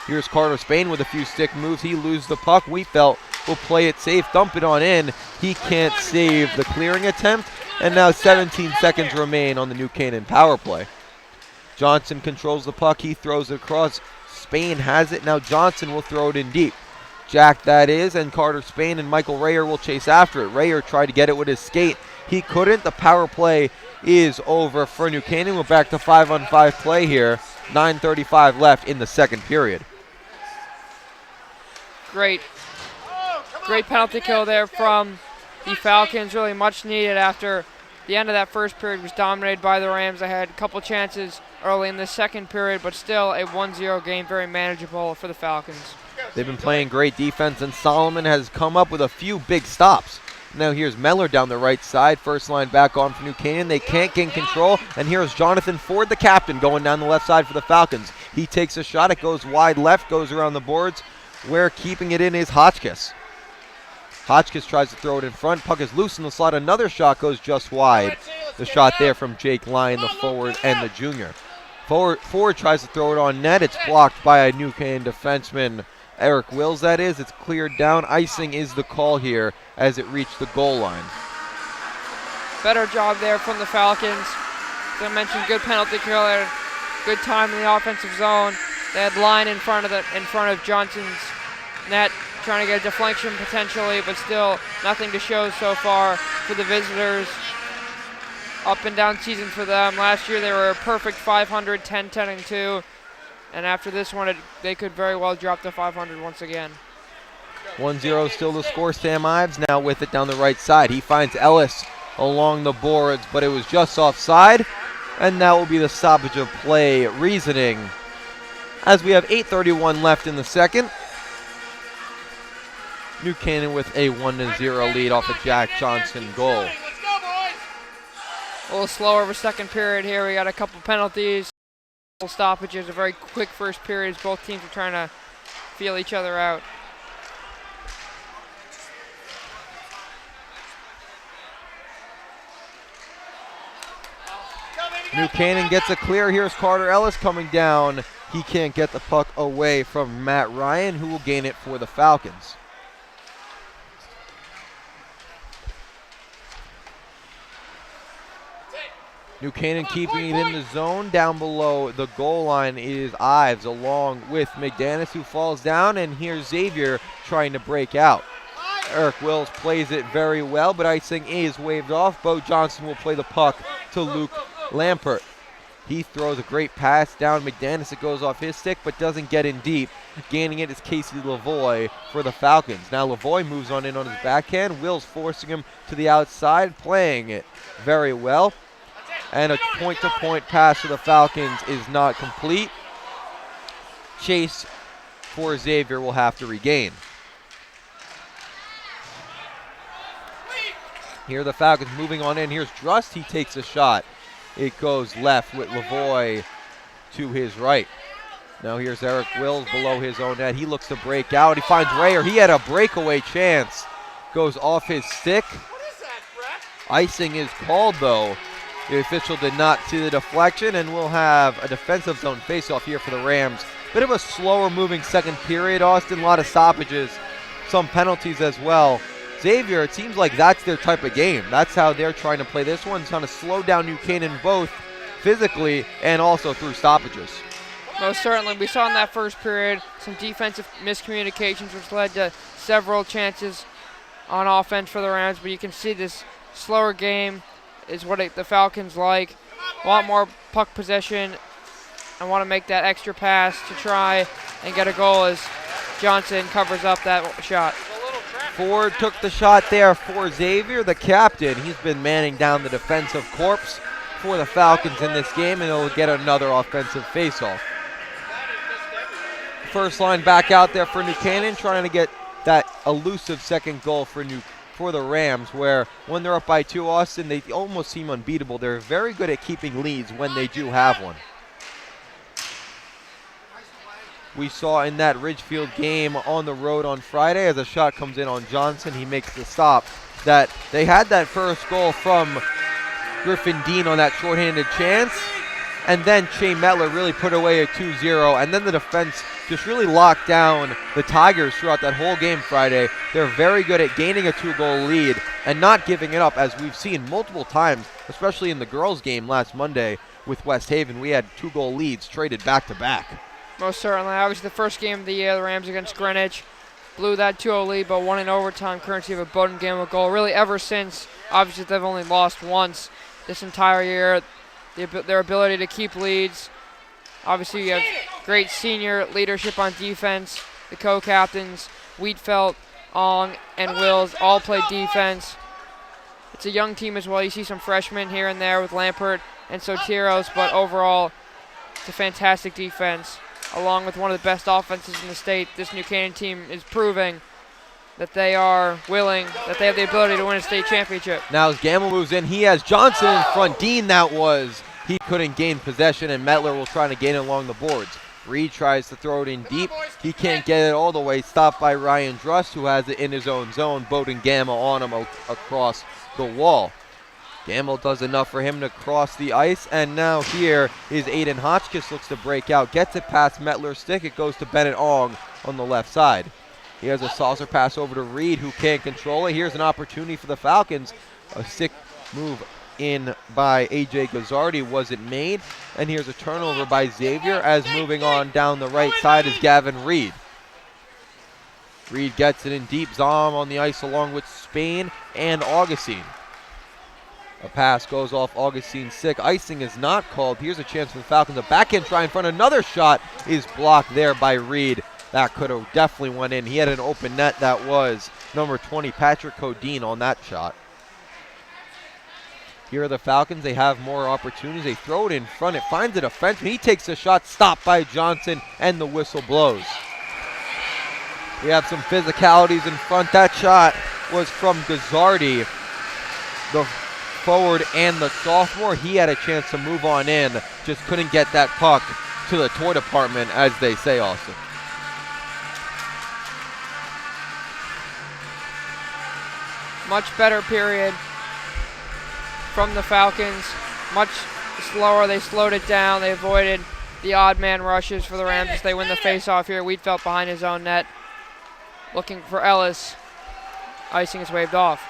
Here's Carter Spain with a few stick moves. He loses the puck. Wheatfelt will play it safe, dump it on in. He can't save the clearing attempt, and now 17 seconds remain on the New Canaan power play. Johnson controls the puck. He throws it across. Spain has it. Now Johnson will throw it in deep. Jack, that is, and Carter Spain and Michael Raher will chase after it. Raher tried to get it with his skate. He couldn't. The power play is over for New Canaan. We're back to 5-on-5 play here. 9:35 left in the second period. Great penalty kill there from the Falcons. Really much needed after the end of that first period was dominated by the Rams. They had a couple chances early in the second period, but still a 1-0 game, very manageable for the Falcons. They've been playing great defense, and Solomon has come up with a few big stops. Now here's Meller down the right side. First line back on for New Canaan. They can't gain control, and here's Jonathan Ford, the captain, going down the left side for the Falcons. He takes a shot. It goes wide left, goes around the boards, where keeping it in is Hotchkiss. Hotchkiss tries to throw it in front. Puck is loose in the slot. Another shot goes just wide. The shot there from Jake Lyon, the forward and the junior. Ford tries to throw it on net. It's blocked by a New Canaan defenseman, Eric Wills, that is. It's cleared down. Icing is the call here as it reached the goal line. Better job there from the Falcons. As I mentioned, good penalty kill there. Good time in the offensive zone. They had Lyon in front of Johnson's net, trying to get a deflection potentially, but still nothing to show so far for the visitors. Up and down season for them. Last year they were a perfect 500, 10-2. And after this one, they could very well drop to 500 once again. 1-0 still the score. Sam Ives now with it down the right side. He finds Ellis along the boards, but it was just offside. And that will be the stoppage of play reasoning, as we have 8:31 left in the second. New Canaan with a 1-0 lead off a Jack Johnson goal. A little slower of a second period here. We got a couple penalties, stoppages, a very quick first period as both teams are trying to feel each other out. New Canaan gets a clear. Here's Carter Ellis coming down. He can't get the puck away from Matt Ryan, who will gain it for the Falcons. New Canaan keeping it in the zone. Down below the goal line is Ives along with McDanis, who falls down, and here's Xavier trying to break out. Eric Wills plays it very well, but icing is waved off. Bo Johnson will play the puck to Luke Lampert. He throws a great pass down McDaniels. It goes off his stick, but doesn't get in deep. Gaining it is Casey Lavoie for the Falcons. Now Lavoie moves on in on his backhand. Will's forcing him to the outside, playing it very well. And a point-to-point pass for the Falcons is not complete. Chase for Xavier will have to regain. Here the Falcons moving on in. Here's Drust. He takes a shot. It goes left with Lavoie to his right. Now here's Eric Wills below his own net. He looks to break out. He finds Rayer. He had a breakaway chance. Goes off his stick. Icing is called though. The official did not see the deflection, and we'll have a defensive zone faceoff here for the Rams. Bit of a slower moving second period, Austin. A lot of stoppages, some penalties as well. Xavier, it seems like that's their type of game. That's how they're trying to play this one, trying to slow down New Canaan both physically and also through stoppages. Most certainly. We saw in that first period some defensive miscommunications, which led to several chances on offense for the Rams, but you can see this slower game is what the Falcons like. Want more puck possession and want to make that extra pass to try and get a goal as Johnson covers up that shot. Ford took the shot there for Xavier, the captain. He's been manning down the defensive corps for the Falcons in this game, and he'll get another offensive faceoff. First line back out there for New Canaan, trying to get that elusive second goal for the Rams, where when they're up by 2, Austin, they almost seem unbeatable. They're very good at keeping leads when they do have one. We saw in that Ridgefield game on the road on Friday, as a shot comes in on Johnson, he makes the stop, that they had that first goal from Griffin Dean on that shorthanded chance, and then Shea Metler really put away a 2-0, and then the defense just really locked down the Tigers throughout that whole game Friday. They're very good at gaining a 2-goal lead and not giving it up, as we've seen multiple times, especially in the girls' game last Monday with West Haven. We had 2-goal leads traded back-to-back. Most certainly. Obviously, the first game of the year, the Rams against Greenwich, blew that 2-0 lead, but won in overtime courtesy of a Bowden Gamble goal. Really, ever since, obviously, they've only lost once this entire year. Their ability to keep leads. Obviously, you have great senior leadership on defense. The co-captains, Wheatfeld, Ong, and Wills all play defense. It's a young team as well. You see some freshmen here and there with Lampert and Sotiros, but overall, it's a fantastic defense. Along with one of the best offenses in the state, this New Canaan team is proving that they are willing, that they have the ability to win a state championship. Now as Gamble moves in, he has Johnson in front. Dean, that was. He couldn't gain possession, and Metler will try to gain it along the boards. Reed tries to throw it in deep. He can't get it all the way. Stopped by Ryan Drust, who has it in his own zone. Bowden Gamble on him across the wall. Gamble does enough for him to cross the ice, and now here is Aiden Hotchkiss, looks to break out, gets it past Metler's stick. It goes to Bennett Ong on the left side. He has a saucer pass over to Reed, who can't control it. Here's an opportunity for the Falcons. A sick move in by A.J. Gazzardi wasn't made, and here's a turnover by Xavier, as moving on down the right side is Gavin Reed. Reed gets it in deep. Zom on the ice along with Spain and Augustine. A pass goes off Augustine's stick. Icing is not called. Here's a chance for the Falcons. A backhand try in front. Another shot is blocked there by Reed. That could have definitely went in. He had an open net. That was number 20, Patrick Codine, on that shot. Here are the Falcons. They have more opportunities. They throw it in front. It finds a defenseman. He takes a shot, stopped by Johnson, and the whistle blows. We have some physicalities in front. That shot was from Gazzardi, the forward and the sophomore. He had a chance to move on in, just couldn't get that puck to the toy department, as they say, Austin. Much better period from the Falcons. Much slower. They slowed it down. They avoided the odd man rushes for the Rams as they win the faceoff here. Wheatfeld behind his own net, looking for Ellis. Icing is waved off.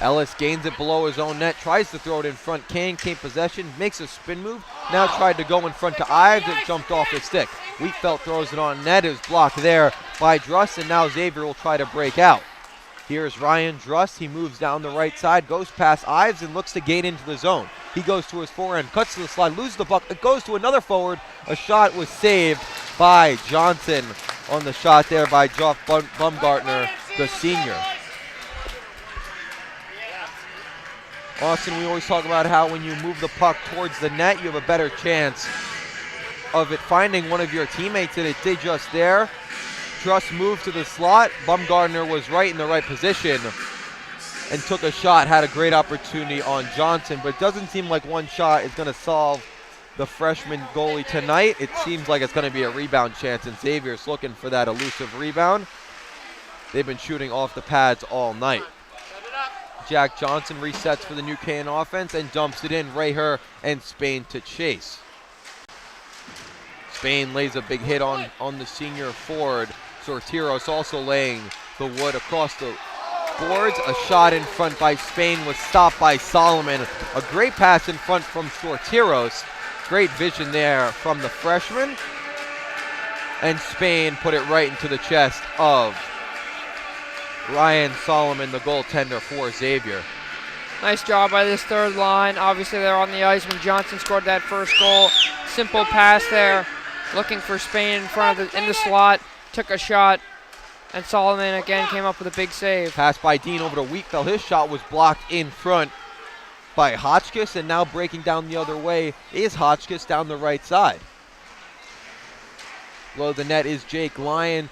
Ellis gains it below his own net, tries to throw it in front. Can't possession, makes a spin move. Now tried to go in front to Ives. It jumped off his stick. Wheatfeld throws it on net. It was blocked there by Drust, and now Xavier will try to break out. Here's Ryan Drust. He moves down the right side, goes past Ives, and looks to gain into the zone. He goes to his forehand, cuts to the slide, loses the puck. It goes to another forward. A shot was saved by Johnson on the shot there by Geoff Bumgartner, the senior. Austin, we always talk about how when you move the puck towards the net, you have a better chance of it finding one of your teammates, and it did just there. Truss moved to the slot. Bumgartner was right in the right position and took a shot, had a great opportunity on Johnson, but it doesn't seem like one shot is going to solve the freshman goalie tonight. It seems like it's going to be a rebound chance, and Xavier's looking for that elusive rebound. They've been shooting off the pads all night. Jack Johnson resets for the New Canaan offense and dumps it in. Reher and Spain to chase. Spain lays a big hit on the senior forward. Sortiros also laying the wood across the boards. A shot in front by Spain was stopped by Solomon. A great pass in front from Sortiros. Great vision there from the freshman. And Spain put it right into the chest of Ryan Solomon, the goaltender for Xavier. Nice job by this third line. Obviously they're on the ice when Johnson scored that first goal. Simple pass there. Looking for Spain in the slot. Took a shot. And Solomon again came up with a big save. Pass by Dean over to Wheatfeld. His shot was blocked in front by Hotchkiss, and now breaking down the other way is Hotchkiss down the right side. Below the net is Jake Lyon.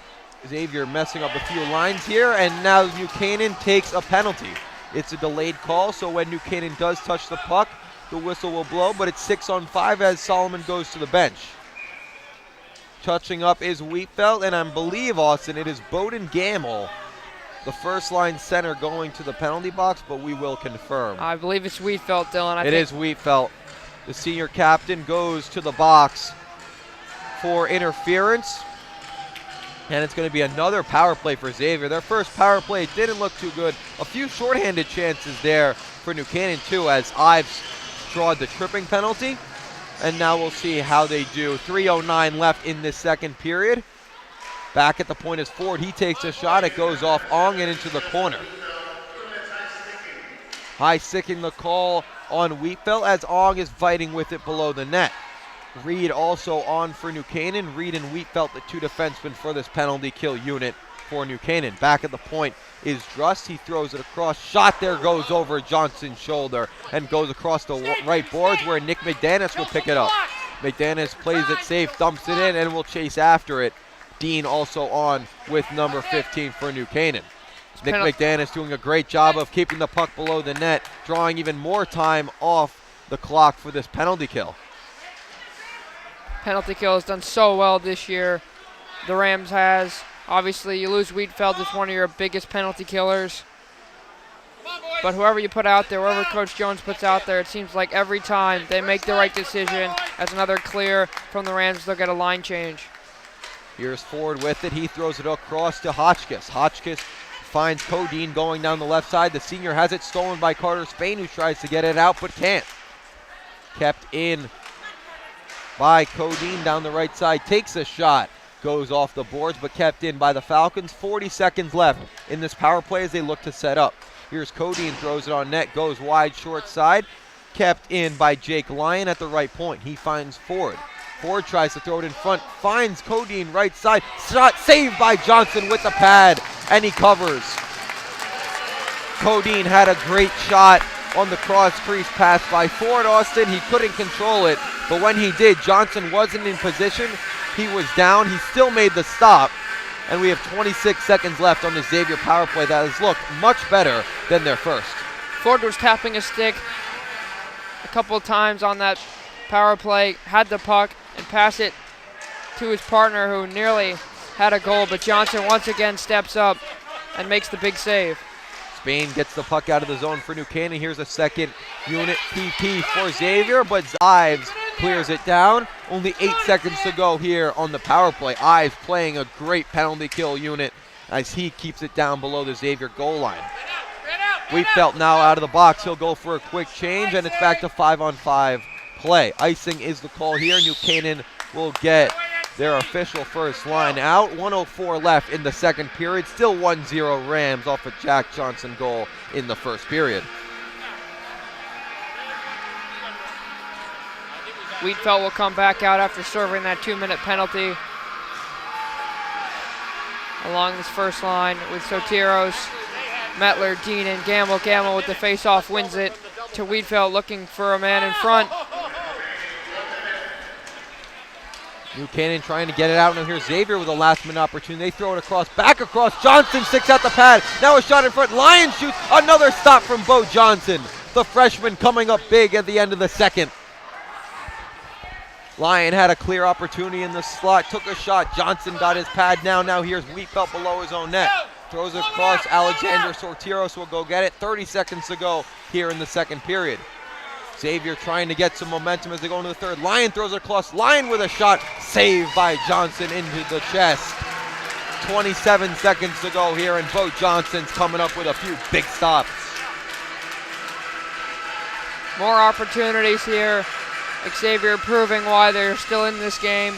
Xavier messing up a few lines here, and now New Canaan takes a penalty. It's a delayed call, so when New Canaan does touch the puck, the whistle will blow, but it's 6-on-5 as Solomon goes to the bench. Touching up is Wheatfeld, and I believe, Austin, it is Bowden Gamble, the first line center, going to the penalty box, but we will confirm. I believe it's Wheatfeld, Dylan. It is Wheatfeld. The senior captain goes to the box for interference. And it's going to be another power play for Xavier. Their first power play didn't look too good. A few shorthanded chances there for New Canaan too, as Ives drawed the tripping penalty. And now we'll see how they do. 3:09 left in this second period. Back at the point is Ford. He takes a shot. It goes off Ong and into the corner. High sticking the call on Wheatfeld as Ong is fighting with it below the net. Reed also on for New Canaan. Reed and Wheatfeld, the two defensemen for this penalty kill unit for New Canaan. Back at the point is Drust. He throws it across. Shot there goes over Johnson's shoulder and goes across the right boards where Nick McDanis will pick it up. McDanis plays it safe, dumps it in, and will chase after it. Dean also on with number 15 for New Canaan. Nick McDanis doing a great job of keeping the puck below the net, drawing even more time off the clock for this penalty kill. Penalty kill has done so well this year. The Rams has. Obviously, you lose Wheatfeld, it's one of your biggest penalty killers. But whoever you put out there, whoever Coach Jones puts out there, it seems like every time they make the right decision. As another clear from the Rams, they'll get a line change. Here's Ford with it. He throws it across to Hotchkiss. Hotchkiss finds Codeine going down the left side. The senior has it stolen by Carter Spain, who tries to get it out but can't. Kept in by Codeine down the right side, takes a shot, goes off the boards, but kept in by the Falcons. 40 seconds left in this power play as they look to set up. Here's Codeine, throws it on net, goes wide, short side, kept in by Jake Lyon at the right point. He finds Ford. Ford tries to throw it in front, finds Codeine right side, shot saved by Johnson with the pad, and he covers. Codeine had a great shot on the cross crease pass by Ford. Austin, he couldn't control it, but when he did, Johnson wasn't in position. He was down. He still made the stop, and we have 26 seconds left on the Xavier power play that has looked much better than their first. Ford was tapping a stick a couple of times on that power play, had the puck, and passed it to his partner who nearly had a goal, but Johnson once again steps up and makes the big save. Spain gets the puck out of the zone for New Canaan. Here's a second unit PP for Xavier, but Ives clears it down. Only 8 seconds to go here on the power play. Ives playing a great penalty kill unit as he keeps it down below the Xavier goal line. Wheatfeld now out of the box. He'll go for a quick change, and it's back to 5-on-5 play. Icing is the call here. New Canaan will get their official first line out. 1:04 left in the second period. Still 1-0 Rams off a Jack Johnson goal in the first period. Wheatfeld will come back out after serving that 2-minute penalty. Along this first line with Sotiros, Metler, Dean, and Gamble. Gamble with the face-off wins it to Wheatfeld, looking for a man in front. New Canaan trying to get it out. Now here's Xavier with a last-minute opportunity. They throw it across, back across. Johnson sticks out the pad. Now a shot in front. Lyon shoots. Another stop from Bo Johnson. The freshman coming up big at the end of the second. Lyon had a clear opportunity in the slot. Took a shot. Johnson got his pad now. Now here's Wheatfeld below his own net. Throws it across. Alexander Sortiros will go get it. 30 seconds to go here in the second period. Xavier trying to get some momentum as they go into the third. Lyon throws it across. Lyon with a shot. Saved by Johnson into the chest. 27 seconds to go here, and Bo Johnson's coming up with a few big stops. More opportunities here. Xavier proving why they're still in this game.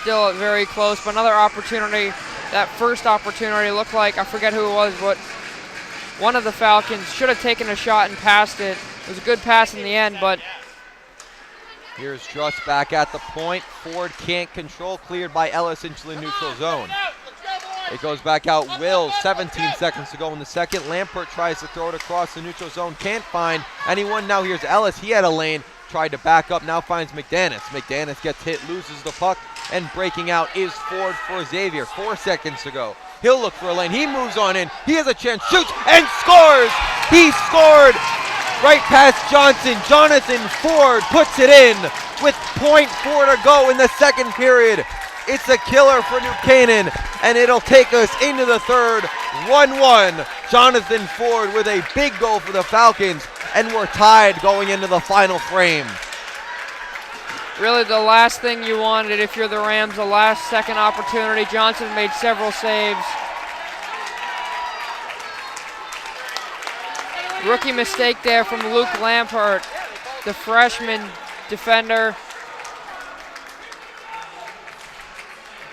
Still very close, but another opportunity. That first opportunity looked like, I forget who it was, but one of the Falcons should have taken a shot and passed it. It was a good pass in the end, but here's Druss back at the point. Ford can't control, cleared by Ellis into the neutral zone. It goes back out. Will, 17 seconds to go in the second. Lampert tries to throw it across the neutral zone, can't find anyone. Now here's Ellis. He had a lane, tried to back up, now finds McDanis. McDanis gets hit, loses the puck, and breaking out is Ford for Xavier. 4 seconds to go. He'll look for a lane. He moves on in. He has a chance, shoots, and scores! He scored! Right past Johnson. Jonathan Ford puts it in with .4 to go in the second period. It's a killer for New Canaan, and it'll take us into the third. 1-1. Jonathan Ford with a big goal for the Falcons, and we're tied going into the final frame. really the last thing you wanted if you're the Rams, the last second opportunity. Johnson made several saves. Rookie mistake there from Luke Lampert, the freshman defender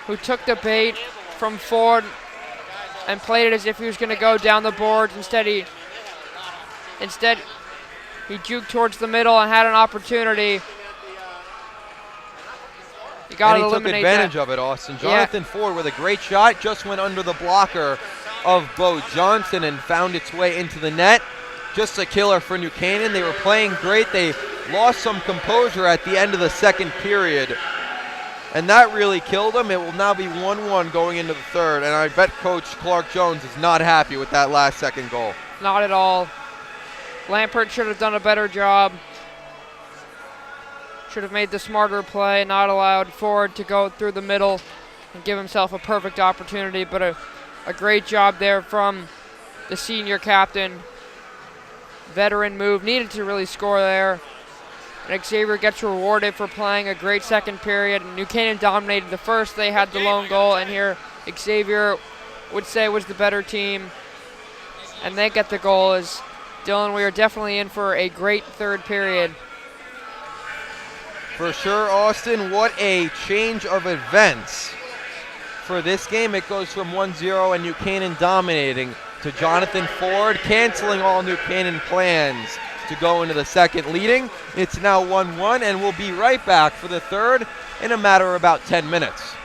who took the bait from Ford and played it as if he was going to go down the boards. Instead, he juked towards the middle and had an opportunity. You got to eliminate that. Took advantage of it, Austin. Jonathan Ford with a great shot, just went under the blocker of Bo Johnson and found its way into the net. Just a killer for New Canaan. They were playing great. They lost some composure at the end of the second period, and that really killed them. It will now be 1-1 going into the third, and I bet Coach Clark Jones is not happy with that last second goal. Not at all. Lampert should have done a better job. Should have made the smarter play, not allowed Ford to go through the middle and give himself a perfect opportunity, but a great job there from the senior captain. Veteran move, needed to really score there. And Xavier gets rewarded for playing a great second period. New Canaan dominated the first. They had the lone goal, and here Xavier would say was the better team. And they get the goal. As Dylan, we are definitely in for a great third period. For sure, Austin, what a change of events for this game. It goes from 1-0 and New Canaan dominating to Jonathan Ford canceling all New Canaan plans to go into the second leading. It's now 1-1, and we'll be right back for the third in a matter of about 10 minutes.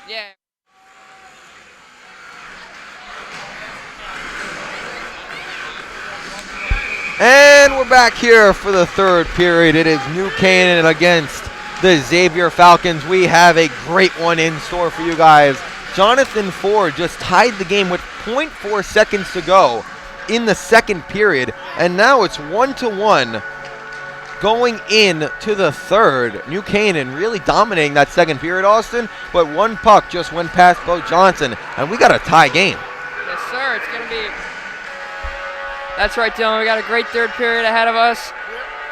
Yeah. And we're back here for the third period. It is New Canaan against the Xavier Falcons. We have a great one in store for you guys. Jonathan Ford just tied the game with 0.4 seconds to go in the second period, and now it's 1-1 going into the third. New Canaan really dominating that second period, Austin, but one puck just went past Bo Johnson, and we got a tie game. Yes, sir. It's going to be... That's right, Dylan. We got a great third period ahead of us.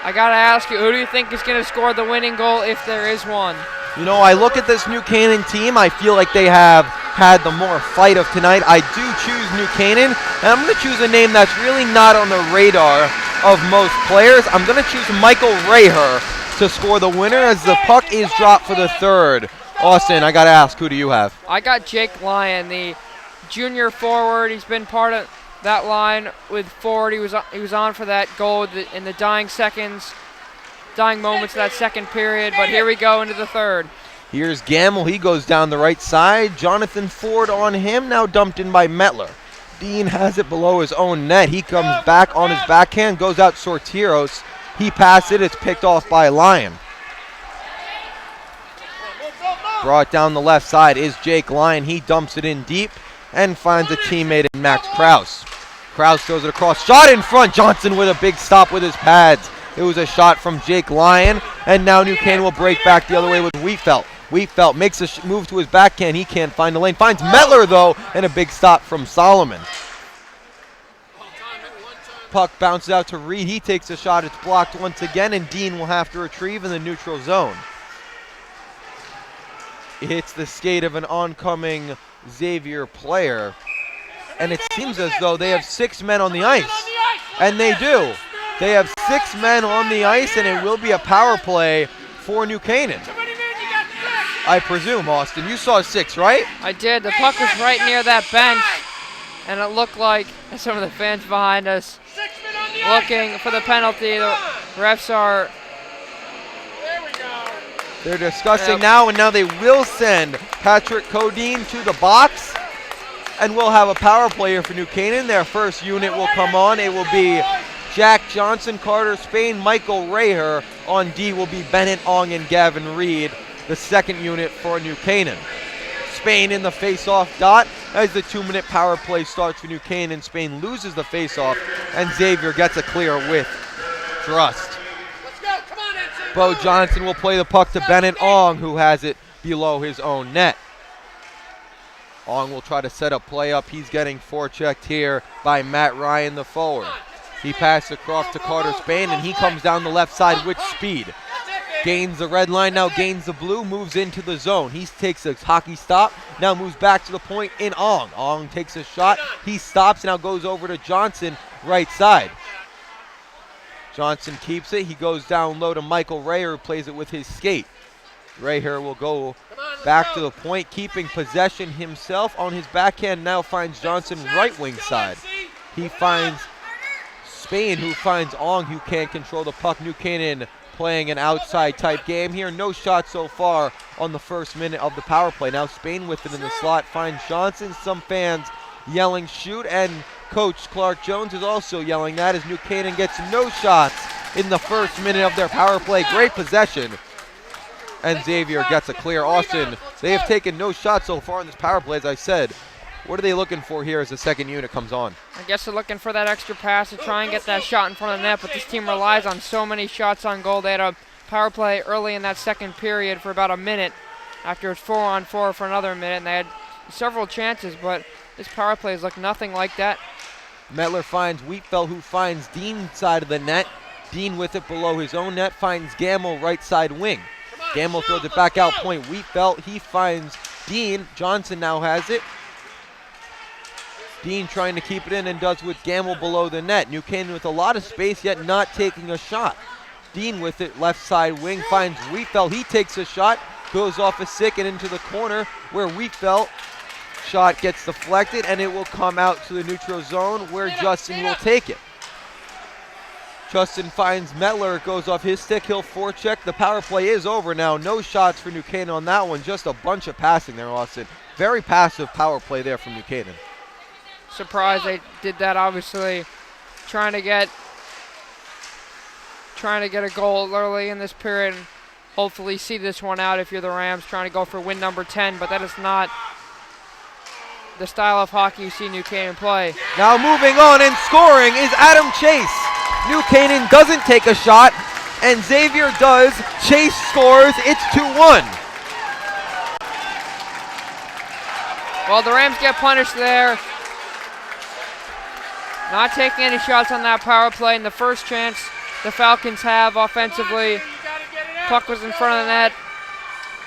I got to ask you, who do you think is going to score the winning goal if there is one? You know, I look at this New Canaan team. I feel like they have had the more fight of tonight. I do choose New Canaan, and I'm going to choose a name that's really not on the radar of most players. I'm going to choose Michael Raher to score the winner as the puck is dropped for the third. Austin, I got to ask, who do you have? I got Jake Lyon, the junior forward. He's been part of that line with Ford. He was on for that goal in the dying moments of that second period, but here we go into the third. Here's Gamble. He goes down the right side. Jonathan Ford on him, now dumped in by Mettler. Dean has it below his own net. He comes back on his backhand, goes out Sortiros. He passes it. It's picked off by Lyon. Brought down the left side is Jake Lyon. He dumps it in deep and finds a teammate in Max Kraus. Kraus throws it across. Shot in front. Johnson with a big stop with his pads. It was a shot from Jake Lyon, and now New Canaan will break back the other way with Wheatfeld. Wheatfeld makes a move to his backhand. He can't find the lane. Finds Mettler, though, and a big stop from Solomon. Puck bounces out to Reed. He takes a shot. It's blocked once again, and Dean will have to retrieve in the neutral zone. It hits the skate of an oncoming Xavier player, and it seems as though they have 6 men on the ice, and they do. They have 6 men on the ice, and it will be a power play for New Canaan. I presume, Austin. You saw 6, right? I did. The puck was right near that bench, and it looked like some of the fans behind us looking for the penalty. The refs are... They're discussing now, and now they will send Patrick Codine to the box, and we'll have a power play here for New Canaan. Their first unit will come on. It will be Jack Johnson, Carter Spain, Michael Raher. On D will be Bennett Ong and Gavin Reed, the second unit for New Canaan. Spain in the face-off dot as the 2-minute power play starts for New Canaan. Spain loses the face-off, and Xavier gets a clear with Trust. Bo Johnson will play the puck to Bennett Ong, who has it below his own net. Ong will try to set a play up. He's getting forechecked here by Matt Ryan, the forward. He passes across to Carter Spain, and he comes down the left side with speed. Gains the red line, now gains the blue, moves into the zone. He takes a hockey stop, now moves back to the point in Ong. Ong takes a shot. He stops, now goes over to Johnson, right side. Johnson keeps it. He goes down low to Michael Raher, who plays it with his skate. Raher will go back to the point, keeping possession himself on his backhand. Now finds Johnson right wing side. He finds Spain, who finds Ong, who can't control the puck. New Canaan playing an outside type game here. No shots so far on the first minute of the power play. Now Spain with it in the slot finds Johnson. Some fans yelling shoot, and Coach Clark Jones is also yelling that as New Canaan gets no shots in the first minute of their power play. Great possession, and Xavier gets a clear. Austin, they have taken no shots so far in this power play, as I said. What are they looking for here as the second unit comes on? I guess they're looking for that extra pass to try and get that shot in front of the net, but this team relies on so many shots on goal. They had a power play early in that second period for about a minute after it was 4-on-4 for another minute, and they had several chances, but this power play has looked nothing like that. Mettler finds Wheatfeld, who finds Dean side of the net. Dean with it below his own net finds Gamble right side wing. Gamble throws it back out point. Wheatfeld, he finds Dean. Johnson now has it. Dean trying to keep it in and does with Gamble below the net. New Canaan with a lot of space, yet not taking a shot. Dean with it left side wing finds Wheatfeld. He takes a shot, goes off a stick and into the corner where Wheatfeld shot gets deflected, and it will come out to the neutral zone where Justin will take it. Justin finds Metler, it goes off his stick, he'll forecheck. The power play is over now. No shots for New Canaan on that one, just a bunch of passing there, Austin. Very passive power play there from New Canaan. Surprised they did that, obviously. Trying to get a goal early in this period and hopefully see this one out if you're the Rams, trying to go for win number 10, but that is not the style of hockey you see New Canaan play. Now moving on and scoring is Adam Chase. New Canaan doesn't take a shot, and Xavier does. Chase scores. It's 2-1. Well, the Rams get punished there. Not taking any shots on that power play, and the first chance the Falcons have offensively. Puck was in front of the net.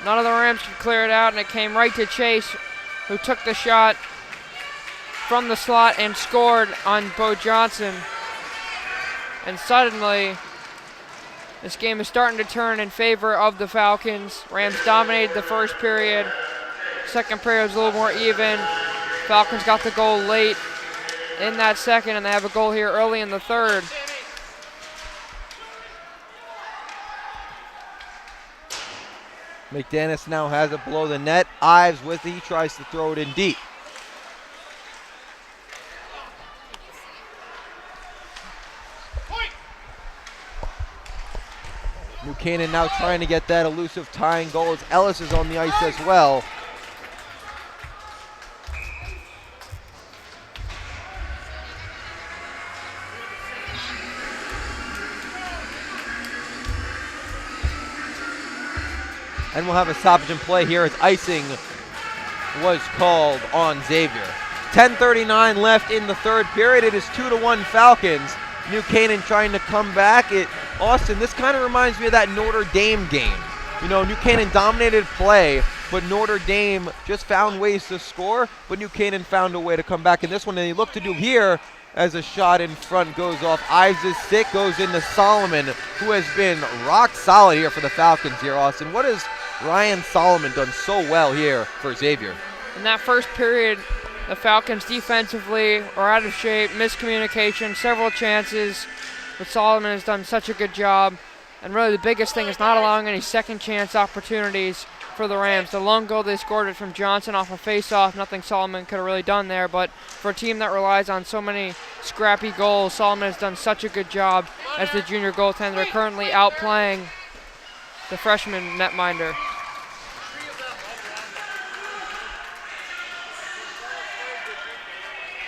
None of the Rams could clear it out, and it came right to Chase, who took the shot from the slot and scored on Bo Johnson. And suddenly, this game is starting to turn in favor of the Falcons. Rams dominated the first period. Second period was a little more even. Falcons got the goal late in that second, and they have a goal here early in the third. McDanis now has it below the net. Ives with it. He tries to throw it in deep. New Canaan now trying to get that elusive tying goal as Ellis is on the ice as well. And we'll have a stoppage in play here as icing was called on Xavier. 10:39 left in the third period. It is 2-1 Falcons. New Canaan trying to come back. Austin, this kind of reminds me of that Notre Dame game. You know, New Canaan dominated play, but Notre Dame just found ways to score, but New Canaan found a way to come back in this one. And they look to do here as a shot in front goes off Ives' stick, goes into Solomon, who has been rock solid here for the Falcons here, Austin. What has Ryan Solomon done so well here for Xavier? In that first period, the Falcons defensively are out of shape, miscommunication, several chances, but Solomon has done such a good job. And really the biggest thing is not allowing any second chance opportunities for the Rams. The lone goal they scored it from Johnson off a face-off. Nothing Solomon could have really done there, but for a team that relies on so many scrappy goals, Solomon has done such a good job as the junior goaltender, currently outplaying the freshman netminder.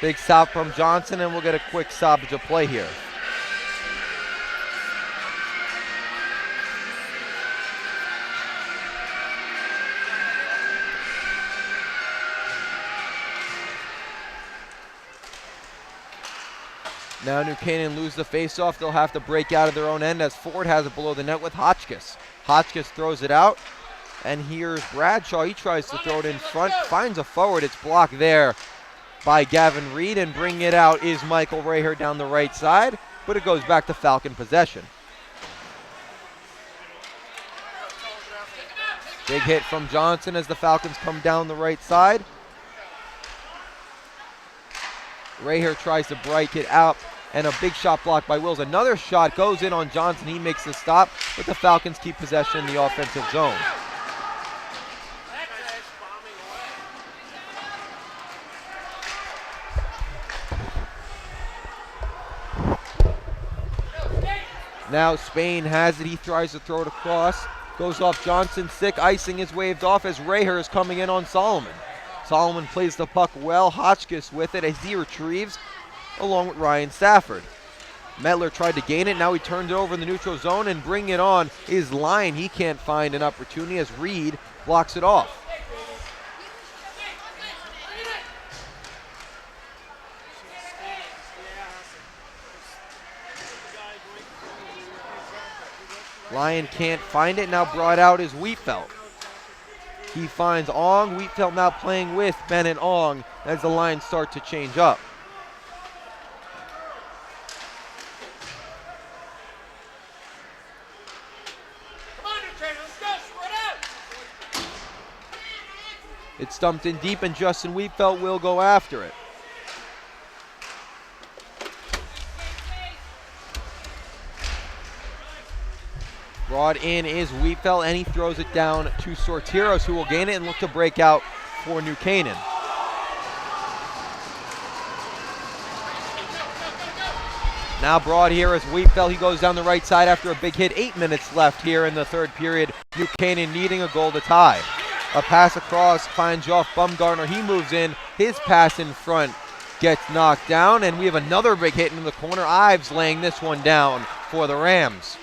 Big stop from Johnson, and we'll get a quick stoppage of play here. Now New Canaan lose the faceoff. They'll have to break out of their own end as Ford has it below the net with Hotchkiss. Hotchkiss throws it out, and here's Bradshaw. He tries to throw it in front, finds a forward. It's blocked there by Gavin Reed, and bringing it out is Michael Raher down the right side, but it goes back to Falcon possession. Big hit from Johnson as the Falcons come down the right side. Raher tries to break it out, and a big shot blocked by Wills. Another shot goes in on Johnson. He makes the stop, but the Falcons keep possession in the offensive zone. Now Spain has it. He tries to throw it across. Goes off Johnson's stick. Icing is waved off as Raher is coming in on Solomon. Solomon plays the puck well. Hotchkiss with it as he retrieves along with Ryan Stafford. Metler tried to gain it. Now he turns it over in the neutral zone, and bring it on is Lyon. He can't find an opportunity as Reed blocks it off. Lyon can't find it. Now brought out is Wheatfeld. He finds Ong. Wheatfeld now playing with Bennett Ong as the lines start to change up. It's dumped in deep, and Justin Wheatfeld will go after it. Brought in is Wheatfeld, and he throws it down to Sortiros, who will gain it and look to break out for New Canaan. Now brought here is Wheatfeld. He goes down the right side after a big hit. 8 minutes left here in the third period. New Canaan needing a goal to tie. A pass across finds off Bumgarner. He moves in. His pass in front gets knocked down, and we have another big hit into the corner. Ives laying this one down for the Rams.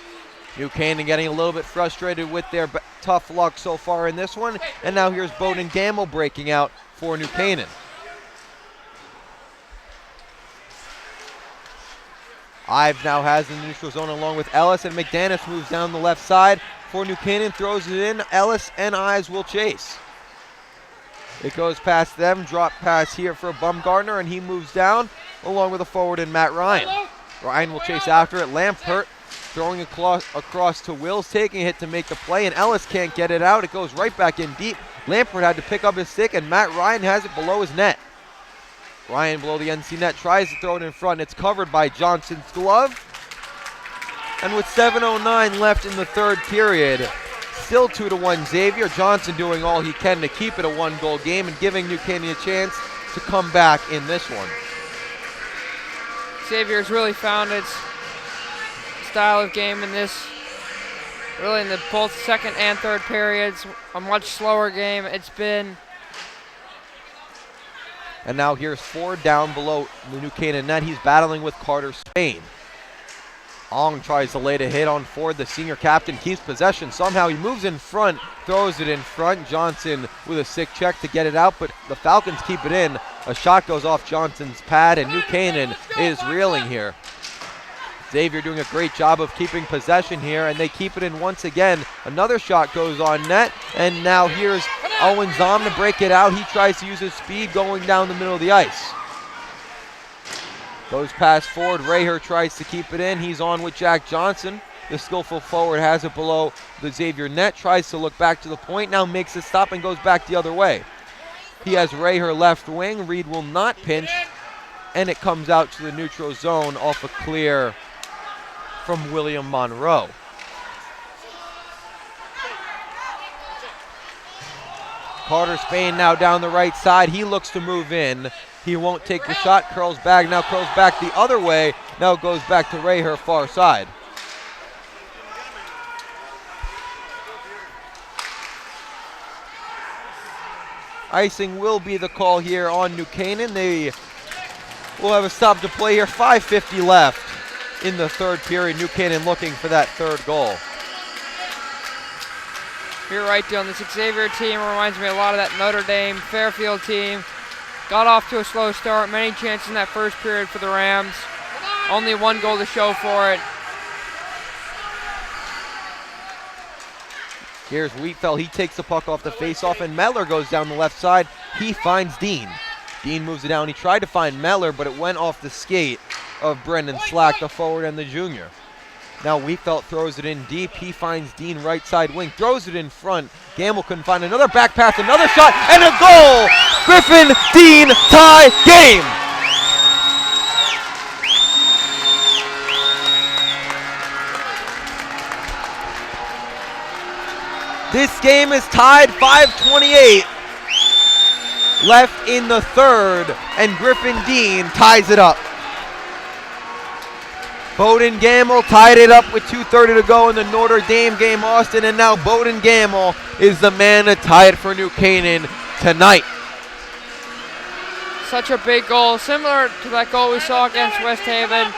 New Canaan getting a little bit frustrated with their tough luck so far in this one, and now here's Bowden Gamble breaking out for New Canaan. Ives now has in the neutral zone along with Ellis, and McDanish moves down the left side for New Canaan, throws it in. Ellis and Ives will chase. It goes past them, drop pass here for Bumgarner, and he moves down along with a forward in Matt Ryan. Ryan will chase after it. Lampert throwing across to Wills, taking a hit to make the play, and Ellis can't get it out. It goes right back in deep. Lampert had to pick up his stick, and Matt Ryan has it below his net. Ryan below the NC net tries to throw it in front. It's covered by Johnson's glove. And with 7:09 left in the third period, still 2-1 Xavier. Johnson doing all he can to keep it a one-goal game and giving New Canaan a chance to come back in this one. Xavier's really found its style of game in this, really in the both second and third periods. A much slower game. It's been. And now here's Ford down below the New Canaan net. He's battling with Carter Spain. Ong tries to lay the hit on Ford. The senior captain keeps possession. Somehow he moves in front, throws it in front. Johnson with a sick check to get it out, but the Falcons keep it in. A shot goes off Johnson's pad, and New Canaan is reeling here. Xavier doing a great job of keeping possession here, and they keep it in once again. Another shot goes on net, and now here's Owen Zom to break it out. He tries to use his speed going down the middle of the ice. Goes past forward. Raher tries to keep it in. He's on with Jack Johnson. The skillful forward has it below the Xavier net. Tries to look back to the point. Now makes a stop and goes back the other way. He has Raher left wing. Reed will not pinch. And it comes out to the neutral zone off a clear from William Monroe. Carter Spain now down the right side. He looks to move in. He won't take the shot. Curls back the other way. Now goes back to Raher far side. Icing will be the call here on New Canaan. They will have a stop to play here. 5:50 left in the third period. New Canaan looking for that third goal. You're right, Dylan. This Xavier team reminds me a lot of that Notre Dame Fairfield team. Got off to a slow start. Many chances in that first period for the Rams. Only one goal to show for it. Here's Wheatfeld. He takes the puck off the faceoff, and Meller goes down the left side. He finds Dean. Dean moves it down. He tried to find Meller, but it went off the skate of Brendan Slack, the forward and the junior. Now Wheatfeld throws it in deep. He finds Dean right side wing, throws it in front. Gamble couldn't find another back pass, another shot, and a goal! Griffin Dean tie game! This game is tied 5:28 left in the third, and Griffin Dean ties it up. Bowden Gamble tied it up with 2:30 to go in the Notre Dame game, Austin, and now Bowden Gamble is the man to tie it for New Canaan tonight. Such a big goal, similar to that goal we saw against West Haven.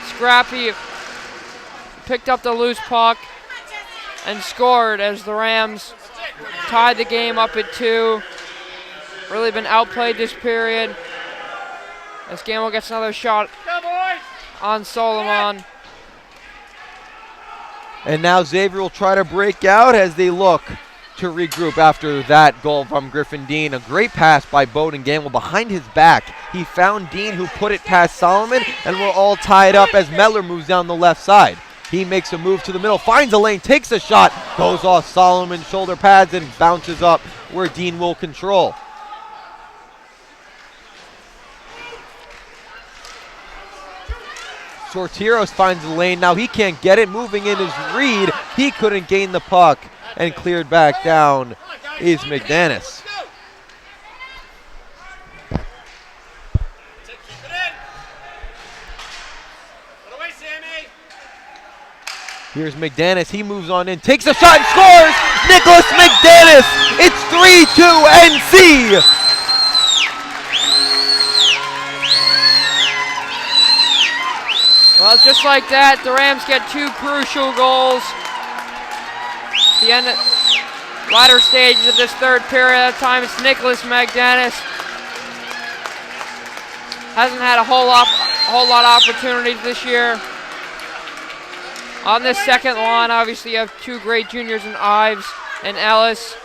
Scrappy picked up the loose puck and scored as the Rams tied the game up at 2. Really been outplayed this period. As Gamble gets another shot on Solomon. And now Xavier will try to break out as they look to regroup after that goal from Griffin Dean. A great pass by Bowden Gamble behind his back. He found Dean, who put it past Solomon, and we're all tied up as Meller moves down the left side. He makes a move to the middle, finds a lane, takes a shot, goes off Solomon's shoulder pads and bounces up where Dean will control. Sortiros finds the lane. Now he can't get it. Moving in is Reed. He couldn't gain the puck, and cleared back down is McDaniss. Here's McDaniss. He moves on in, takes a shot and scores! Nicholas McDaniss! It's 3-2 NC! Well, just like that, the Rams get 2 crucial goals. The end, latter stages of this third period. That time it's Nicholas McDaniss. Hasn't had a whole lot of opportunities this year. On this second line, obviously you have 2 great juniors in Ives and Ellis.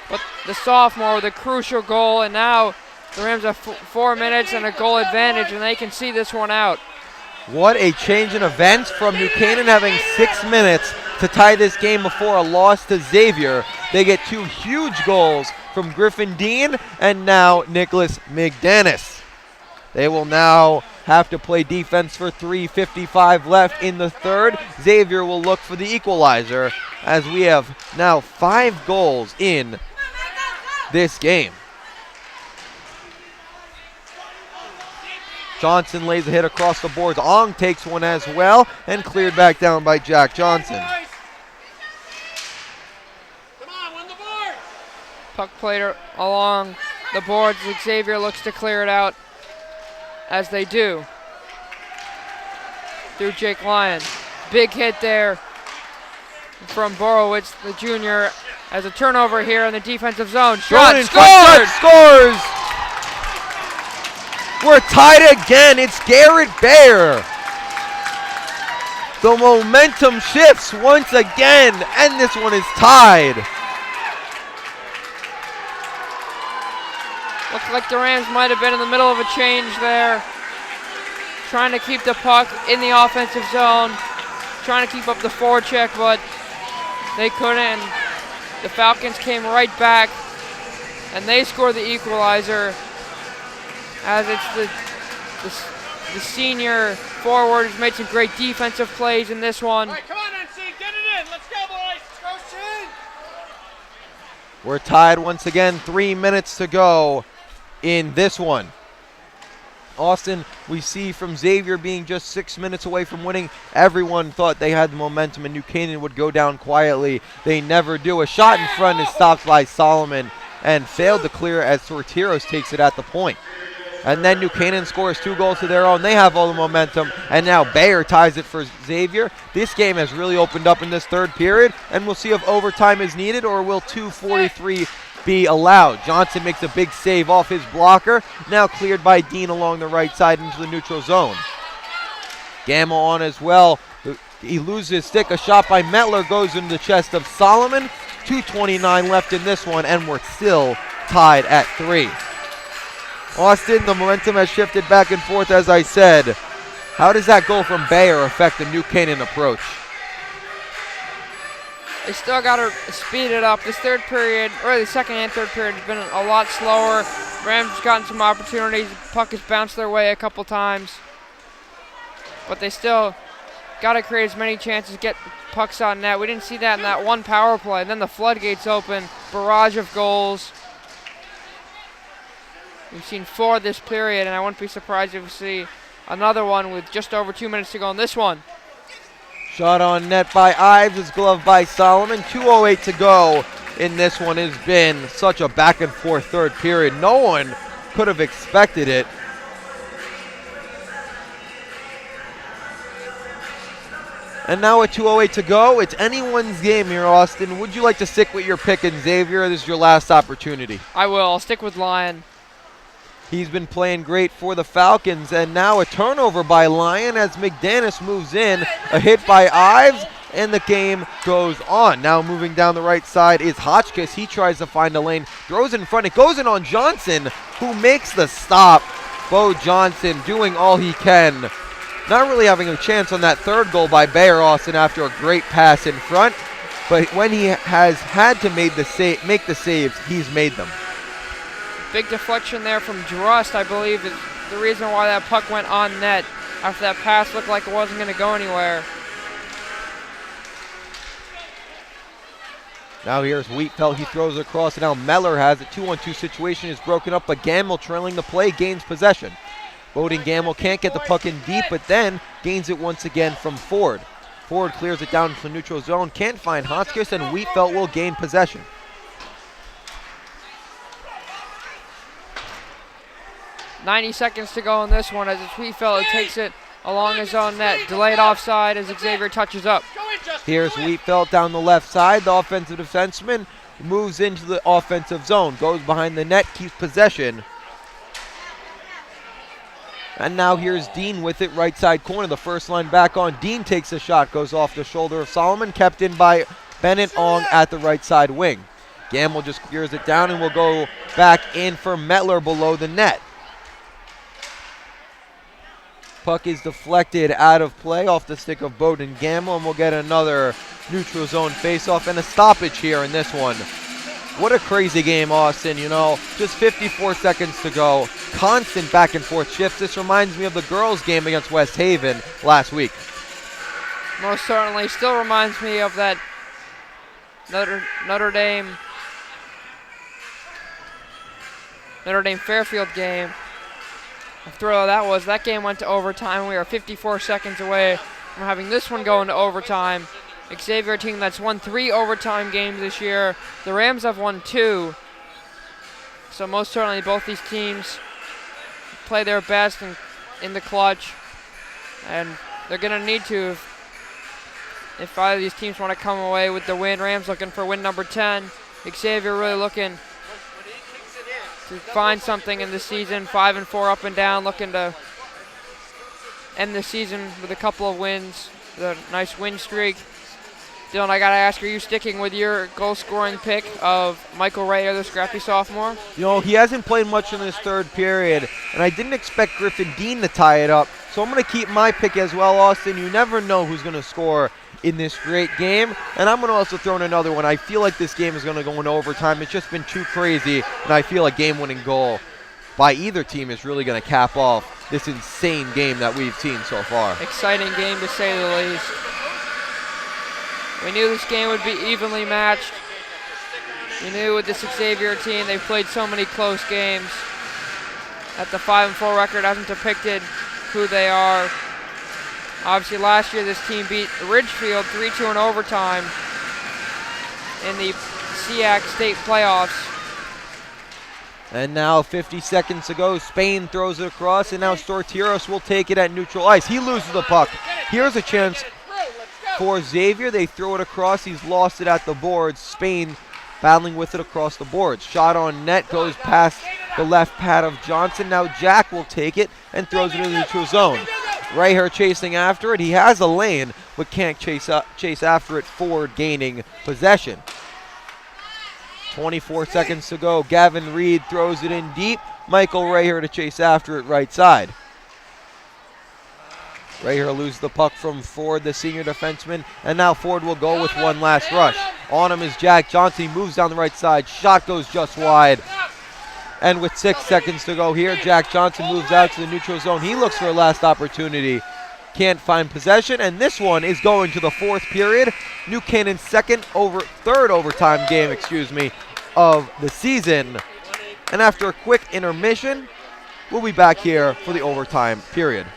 But the sophomore with a crucial goal, and now the Rams have 4 minutes and a goal advantage, and they can see this one out. What a change in events from New Canaan having 6 minutes to tie this game before a loss to Xavier. They get 2 huge goals from Griffin Dean and now Nicholas McDaniss. They will now have to play defense for 3:55 left in the third. Xavier will look for the equalizer as we have now 5 goals in this game. Johnson lays a hit across the boards. Ong takes one as well and cleared back down by Jack Johnson. Puck played along the boards. Xavier looks to clear it out, as they do. Through Jake Lyon. Big hit there from Borowitz, the junior, as a turnover here in the defensive zone. Shot, scored! Scores! We're tied again. It's Garrett Baer. The momentum shifts once again, and this one is tied. Looks like the Rams might have been in the middle of a change there. Trying to keep the puck in the offensive zone. Trying to keep up the forecheck, but they couldn't. And the Falcons came right back, and they score the equalizer, as it's the senior forward who's made some great defensive plays in this one. All right, come on, NC, get it in. Let's go, boys. Go, Shane. We're tied once again, 3 minutes to go in this one. Austin, we see from Xavier being just 6 minutes away from winning. Everyone thought they had the momentum and New Canaan would go down quietly. They never do. A shot in front is stopped by Solomon and failed to clear as Sortiros takes it at the point. And then New Canaan scores 2 goals to their own. They have all the momentum, and now Bayer ties it for Xavier. This game has really opened up in this third period, and we'll see if overtime is needed or will 2:43 be allowed. Johnson makes a big save off his blocker, now cleared by Dean along the right side into the neutral zone. Gamma on as well. He loses his stick. A shot by Metler goes into the chest of Solomon. 2:29 left in this one, and we're still tied at 3. Austin, the momentum has shifted back and forth, as I said. How does that goal from Bayer affect the New Canaan approach? They still got to speed it up. This third period, or the second and third period, has been a lot slower. Rams have gotten some opportunities. Puck has bounced their way a couple times. But they still got to create as many chances, get pucks on net. We didn't see that in that one power play. And then the floodgates open, barrage of goals. We've seen 4 this period, and I wouldn't be surprised if we see another one with just over 2 minutes to go in this one. Shot on net by Ives, is gloved by Solomon. 2:08 to go in this one. Has been such a back and forth third period. No one could have expected it. And now with 2:08 to go, it's anyone's game here, Austin. Would you like to stick with your pick in Xavier? This is your last opportunity. I will. I'll stick with Lyon. He's been playing great for the Falcons, and now a turnover by Lyon as McDaniss moves in. A hit by Ives, and the game goes on. Now moving down the right side is Hotchkiss. He tries to find a lane, throws in front. It goes in on Johnson, who makes the stop. Bo Johnson doing all he can. Not really having a chance on that third goal by Bayer Austin after a great pass in front, but when he has had to make the saves, he's made them. Big deflection there from Drust, I believe, is the reason why that puck went on net. after that pass looked like it wasn't going to go anywhere. Now here's Wheatfeld, he throws it across, and now Meller has it. 2-on-2 situation is broken up, but Gamble trailing the play gains possession. Bowden Gamble can't get the puck in deep, but then gains it once again from Ford. Ford clears it down to the neutral zone, can't find Hotchkiss, and Wheatfeld will gain possession. .90 seconds to go in this one as it's Wheatfeld takes it along his own net. Delayed offside as Xavier touches up. Here's Wheatfeld down the left side. The offensive defenseman moves into the offensive zone, goes behind the net, keeps possession. And now here's Dean with it, right side corner. The first line back on. Dean takes a shot, goes off the shoulder of Solomon, kept in by Bennett Ong at the right side wing. Gamble just clears it down and will go back in for Mettler below the net. Puck is deflected out of play off the stick of Bowden Gamble, and we'll get another neutral zone faceoff and a stoppage here in this one. What a crazy game, Austin. You know, just 54 seconds to go. Constant back and forth shifts. This reminds me of the girls' game against West Haven last week. Most certainly. Still reminds me of that Notre Dame Fairfield game. The thrill that was. That game went to overtime. We are 54 seconds away from having this one go into overtime. Xavier, a team that's won 3 overtime games this year. The Rams have won 2. So most certainly both these teams play their best in the clutch. And they're going to need to if either of these teams want to come away with the win. Rams looking for win number 10. Xavier really looking to find something in the season. 5-4 up and down, looking to end the season with a couple of wins. The nice win streak. Dylan, I gotta ask, are you sticking with your goal-scoring pick of Michael Rayer, the scrappy sophomore? You know, he hasn't played much in this third period, and I didn't expect Griffin Dean to tie it up, so I'm going to keep my pick as well, Austin. You never know who's going to score in this great game, and I'm going to also throw in another one. I feel like this game is going to go into overtime. It's just been too crazy, and I feel a game-winning goal by either team is really going to cap off this insane game that we've seen so far. Exciting game, to say the least. We knew this game would be evenly matched. We knew with this Xavier team, they've played so many close games that the 5-4 record hasn't depicted who they are. Obviously, last year this team beat Ridgefield 3-2 in overtime in the SEAC state playoffs. And now 50 seconds to go. Spain throws it across, and now Stortiros will take it at neutral ice. He loses the puck. Here's a chance for Xavier. They throw it across. He's lost it at the boards. Spain battling with it across the boards. Shot on net goes past the left pad of Johnson. Now Jack will take it and throws it into the neutral zone. Right here chasing after it. He has a lane, but can't chase after it. Ford gaining possession. 24 seconds to go. Gavin Reed throws it in deep. Michael Rayer to chase after it right side. Rayer loses the puck from Ford, the senior defenseman, and now Ford will go with one last rush. On him is Jack Johnson. He moves down the right side. Shot goes just wide. And with 6 seconds to go here, Jack Johnson moves out to the neutral zone. He looks for a last opportunity. Can't find possession, and this one is going to the fourth period. New Canaan's third overtime game, of the season. And after a quick intermission, we'll be back here for the overtime period.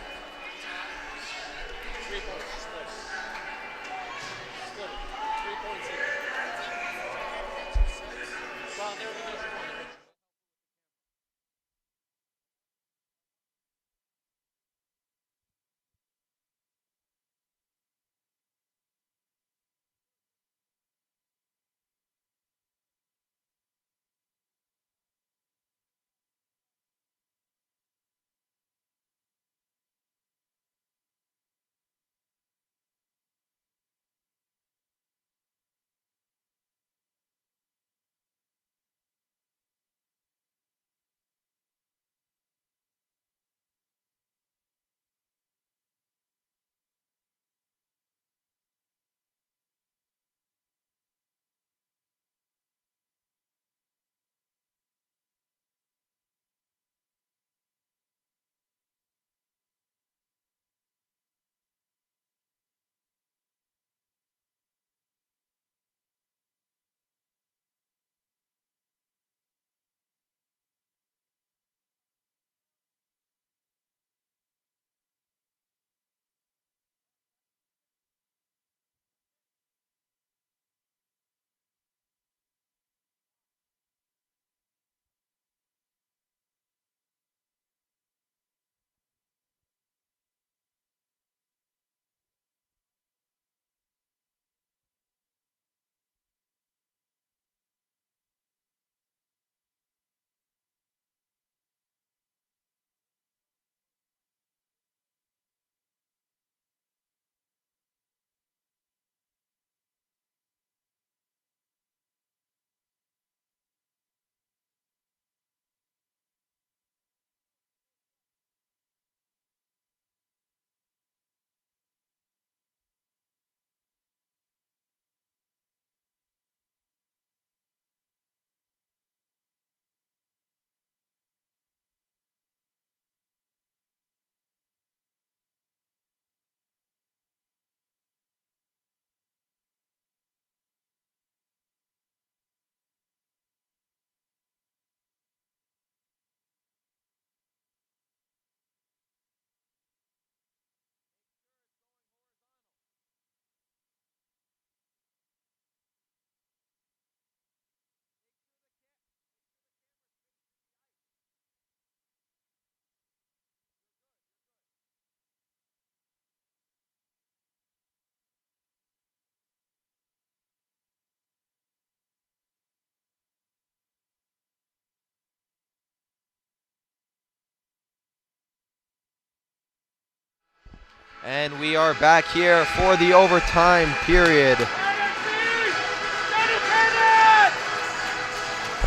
And we are back here for the overtime period.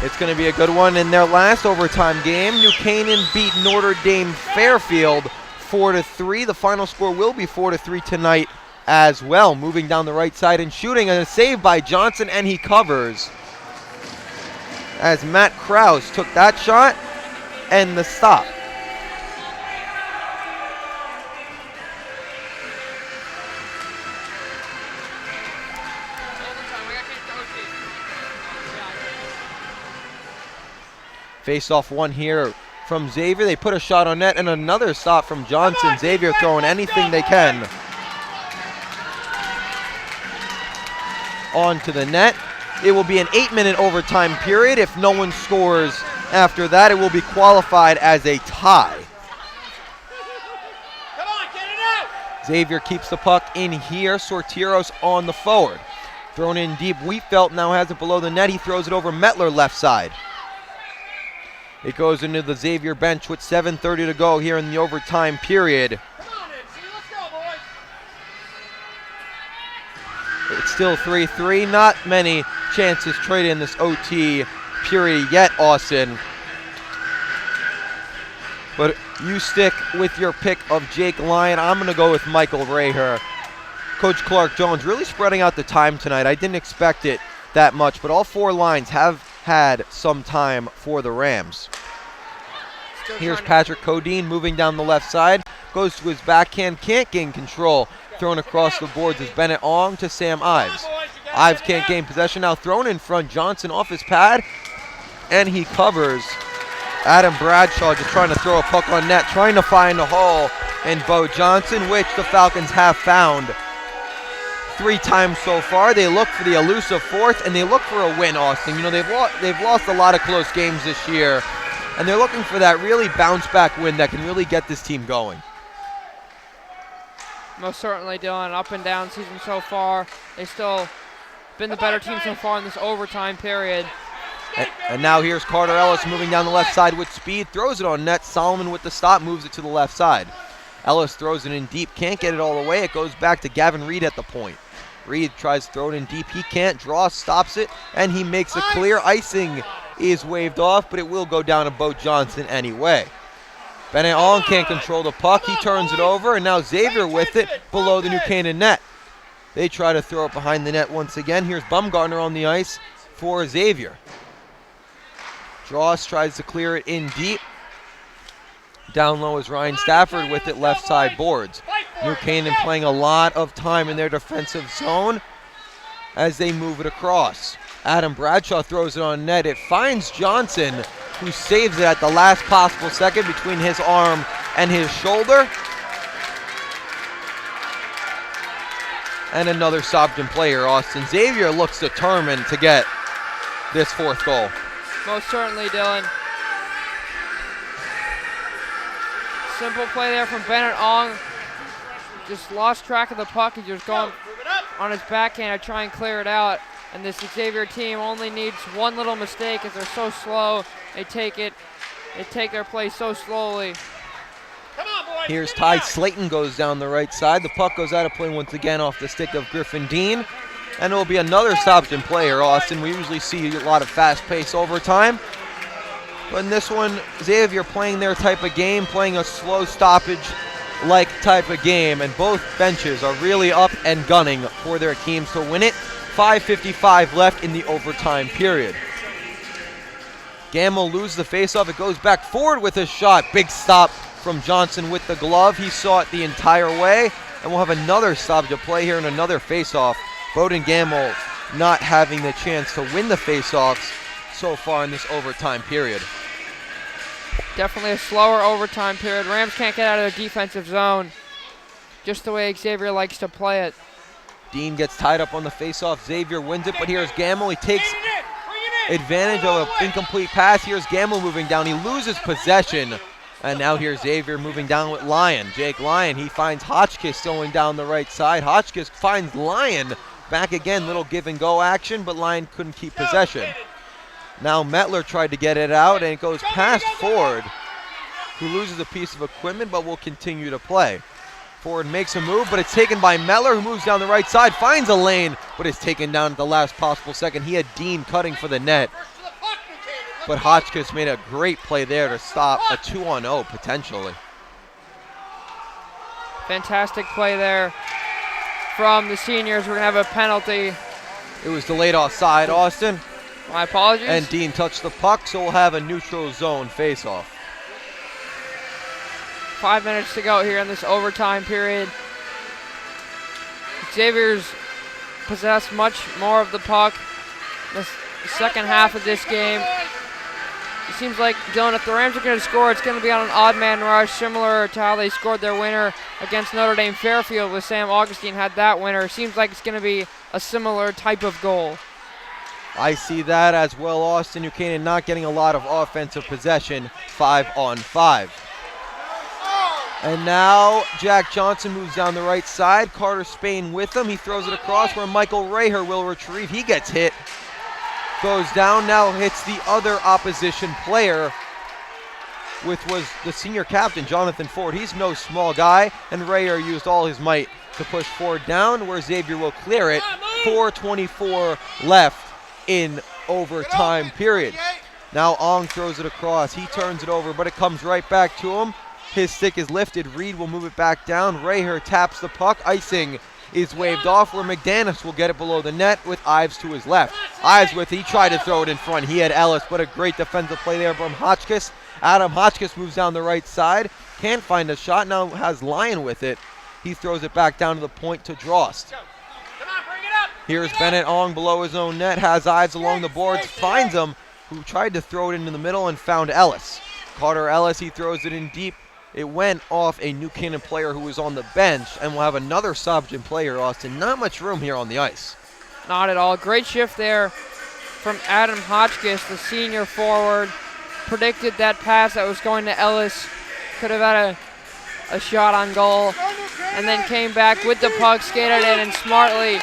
It's going to be a good one. In their last overtime game, New Canaan beat Notre Dame Fairfield 4-3. The final score will be 4-3 tonight as well. Moving down the right side and shooting, and a save by Johnson, and he covers. As Matt Krause took that shot and the stop. Face-off one here from Xavier. They put a shot on net and another stop from Johnson. Xavier throwing anything they can onto the net. It will be an 8-minute overtime period. If no one scores after that, it will be qualified as a tie. Come on, get it out! Xavier keeps the puck in here. Sortiros on the forward. Thrown in deep. Wheatfeld now has it below the net. He throws it over Mettler left side. It goes into the Xavier bench with 7:30 to go here in the overtime period. Come on, MC, let's go, boys! It's still 3-3. Not many chances traded in this OT period yet, Austin. But you stick with your pick of Jake Lyon. I'm going to go with Michael Raher. Coach Clark Jones really spreading out the time tonight. I didn't expect it that much, but all four lines have had some time for the Rams. Here's Patrick Codine moving down the left side. Goes to his backhand, can't gain control. Thrown across the boards is Bennett Ong to Sam Ives. Ives can't gain possession, now thrown in front. Johnson off his pad, and he covers. Adam Bradshaw just trying to throw a puck on net, trying to find a hole in Bo Johnson, which the Falcons have found 3 times so far. They look for the elusive fourth, and they look for a win, Austin. You know, they've lost a lot of close games this year, and they're looking for that really bounce-back win that can really get this team going. Most certainly, Dylan. Up and down season so far. They've still been the better team so far in this overtime period. And now here's Carter Ellis moving down the left side with speed. Throws it on net. Solomon with the stop moves it to the left side. Ellis throws it in deep. Can't get it all the way. It goes back to Gavin Reed at the point. Reed tries to throw it in deep. He can't draw, stops it, and he makes a clear. Icing is waved off, but it will go down to Bo Johnson anyway. Bennett Ong can't control the puck. He turns it over, and now Xavier with it below the New Canaan net. They try to throw it behind the net once again. Here's Bumgarner on the ice for Xavier. Dross tries to clear it in deep. Down low is Ryan Stafford with it left side boards. New Canaan playing a lot of time in their defensive zone as they move it across. Adam Bradshaw throws it on net. It finds Johnson, who saves it at the last possible second between his arm and his shoulder. And another Sobden player, Austin. Xavier looks determined to get this fourth goal. Most certainly, Dylan. Simple play there from Bennett Ong. Just lost track of the puck. He's just going on his backhand to try and clear it out. And this Xavier team only needs one little mistake as they're so slow. They take their play so slowly. Come on, boys! Here's Ty Slayton goes down the right side. The puck goes out of play once again off the stick of Griffin Dean. And it will be another Sobden player, Austin. We usually see a lot of fast-paced overtime. But in this one, Xavier playing their type of game, playing a slow stoppage-like type of game. And both benches are really up and gunning for their teams to win it. 5:55 left in the overtime period. Gamble loses the faceoff. It goes back forward with a shot. Big stop from Johnson with the glove. He saw it the entire way. And we'll have another stop to play here and another faceoff. Bowden Gamble not having the chance to win the faceoffs so far in this overtime period. Definitely a slower overtime period. Rams can't get out of their defensive zone. Just the way Xavier likes to play it. Dean gets tied up on the faceoff. Xavier wins it, but here's Gamble. He takes advantage of an incomplete pass. Here's Gamble moving down. He loses possession. And now here's Xavier moving down with Lyon. Jake Lyon, he finds Hotchkiss going down the right side. Hotchkiss finds Lyon back again. Little give and go action, but Lyon couldn't keep possession. Now Mettler tried to get it out, and it goes past Ford, who loses a piece of equipment, but will continue to play. Ford makes a move, but it's taken by Meller, who moves down the right side, finds a lane, but is taken down at the last possible second. He had Dean cutting for the net, but Hotchkiss made a great play there to stop a 2-on-0 potentially. Fantastic play there from the seniors. We're going to have a penalty. It was delayed offside, Austin. My apologies. And Dean touched the puck, so we'll have a neutral zone face-off. 5 minutes to go here in this overtime period. Xavier's possessed much more of the puck in the second half of this game. It seems like, Dylan, if the Rams are going to score, it's going to be on an odd man rush, similar to how they scored their winner against Notre Dame Fairfield with Sam Augustine had that winner. It seems like it's going to be a similar type of goal. I see that as well, Austin. New Canaan not getting a lot of offensive possession, 5-on-5. And now Jack Johnson moves down the right side. Carter Spain with him. He throws it across where Michael Raher will retrieve. He gets hit. Goes down, now hits the other opposition player, which was the senior captain, Jonathan Ford. He's no small guy, and Raher used all his might to push Ford down, where Xavier will clear it. 4:24 left in overtime period. Now Ong throws it across. He turns it over, but it comes right back to him. His stick is lifted. Reed will move it back down. Raher taps the puck. Icing is waved off, where McDaniels will get it below the net with Ives to his left. Ives with it. He tried to throw it in front. He had Ellis, but a great defensive play there from Hotchkiss. Adam Hotchkiss moves down the right side. Can't find a shot. Now has Lyon with it. He throws it back down to the point to Drost. Here's Bennett Ong below his own net. Has Ives along the boards. Finds him, who tried to throw it into the middle and found Ellis. Carter Ellis, he throws it in deep. It went off a New Canaan player who was on the bench, and we'll have another Sobjan player, Austin. Not much room here on the ice. Not at all. Great shift there from Adam Hotchkiss, the senior forward. Predicted that pass that was going to Ellis. Could have had a shot on goal. And then came back with the puck, skated in, and smartly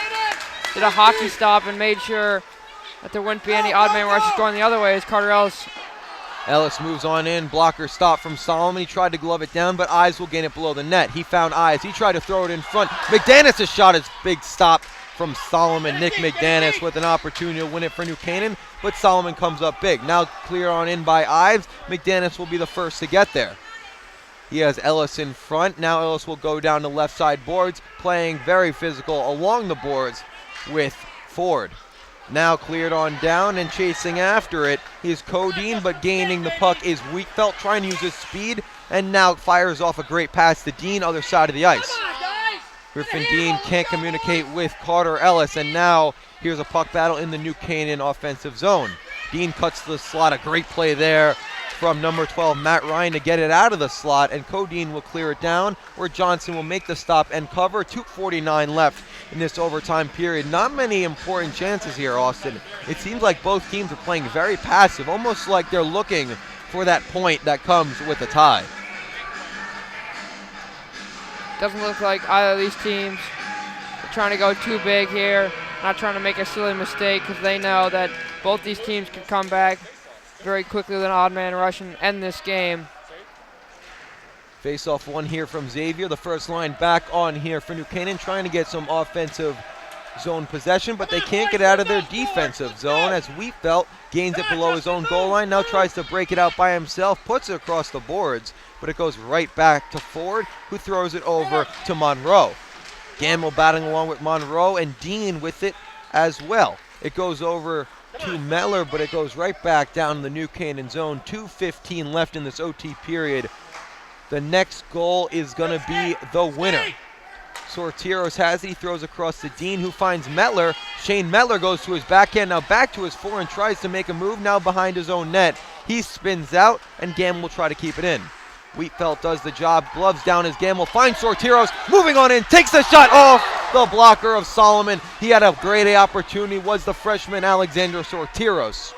did a hockey stop and made sure that there wouldn't be any odd man rushes going the other way as Carter Ellis. Ellis moves on in. Blocker stop from Solomon. He tried to glove it down, but Ives will gain it below the net. He found Ives. He tried to throw it in front. McDaniels' shot is big stop from Solomon. Nick McDaniels with an opportunity to win it for New Canaan, but Solomon comes up big. Now clear on in by Ives. McDaniels will be the first to get there. He has Ellis in front. Now Ellis will go down the left side boards, playing very physical along the boards with Ford. Now cleared on down and chasing after it is Codeine, but gaining the puck is Wheatfeld, trying to use his speed, and now fires off a great pass to Dean, other side of the ice. Griffin Dean can't communicate with Carter Ellis, and now here's a puck battle in the New Canaan offensive zone. Dean cuts the slot, a great play there from number 12, Matt Ryan, to get it out of the slot, and Codeine will clear it down, where Johnson will make the stop and cover. 2:49 left in this overtime period. Not many important chances here, Austin. It seems like both teams are playing very passive, almost like they're looking for that point that comes with a tie. Doesn't look like either of these teams are trying to go too big here, not trying to make a silly mistake, because they know that both these teams can come back very quickly with an odd man rush and end this game. Face-off one here from Xavier. The first line back on here for New Canaan, trying to get some offensive zone possession, but they can't get out of their defensive zone as Wheatfeld gains it below his own goal line. Now tries to break it out by himself, puts it across the boards, but it goes right back to Ford, who throws it over to Monroe. Gamble battling along with Monroe, and Dean with it as well. It goes over to Meller, but it goes right back down in the New Canaan zone. 2:15 left in this OT period. The next goal is going to be the winner. Sortiros has it. He throws across to Dean, who finds Mettler. Shane Mettler goes to his backhand, now back to his forehand, tries to make a move, now behind his own net. He spins out, and Gamble will try to keep it in. Wheatfeld does the job, gloves down as Gamble finds Sortiros, moving on in, takes a shot off the blocker of Solomon. He had a great opportunity, was the freshman Alexander Sortiros.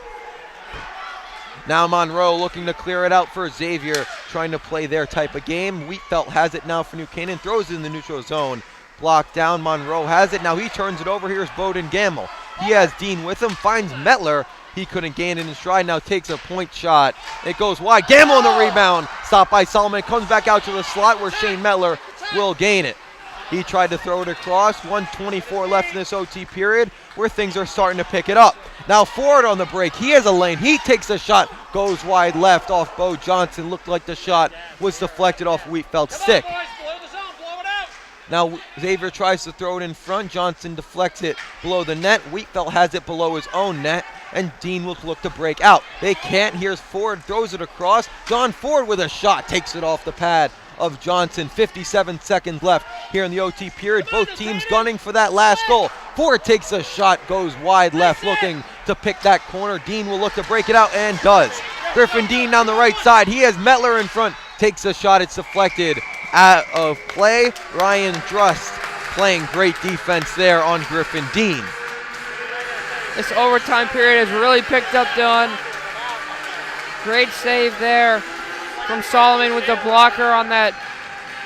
Now Monroe looking to clear it out for Xavier, trying to play their type of game. Wheatfeld has it now for New Canaan, throws it in the neutral zone. Blocked down, Monroe has it, now he turns it over. Here's Bowden Gamble. He has Dean with him, finds Mettler. He couldn't gain it in stride, now takes a point shot. It goes wide, Gamble on the rebound. Stopped by Solomon, comes back out to the slot where Shane Mettler will gain it. He tried to throw it across. 1:24 left in this OT period where things are starting to pick it up. Now Ford on the break. He has a lane. He takes a shot. Goes wide left off Bo Johnson. Looked like the shot was deflected off Wheatfeld's stick. Now Xavier tries to throw it in front. Johnson deflects it below the net. Wheatfeld has it below his own net. And Dean will look to break out. They can't. Here's Ford. Throws it across. John Ford with a shot. Takes it off the pad of Johnson. 57 seconds left here in the OT period. Both teams gunning for that last goal. Ford takes a shot, goes wide left, looking to pick that corner. Dean will look to break it out and does. Griffin Dean down the right side. He has Metler in front. Takes a shot. It's deflected out of play. Ryan Drust playing great defense there on Griffin Dean. This overtime period has really picked up, Dylan. Great save there from Solomon with the blocker on that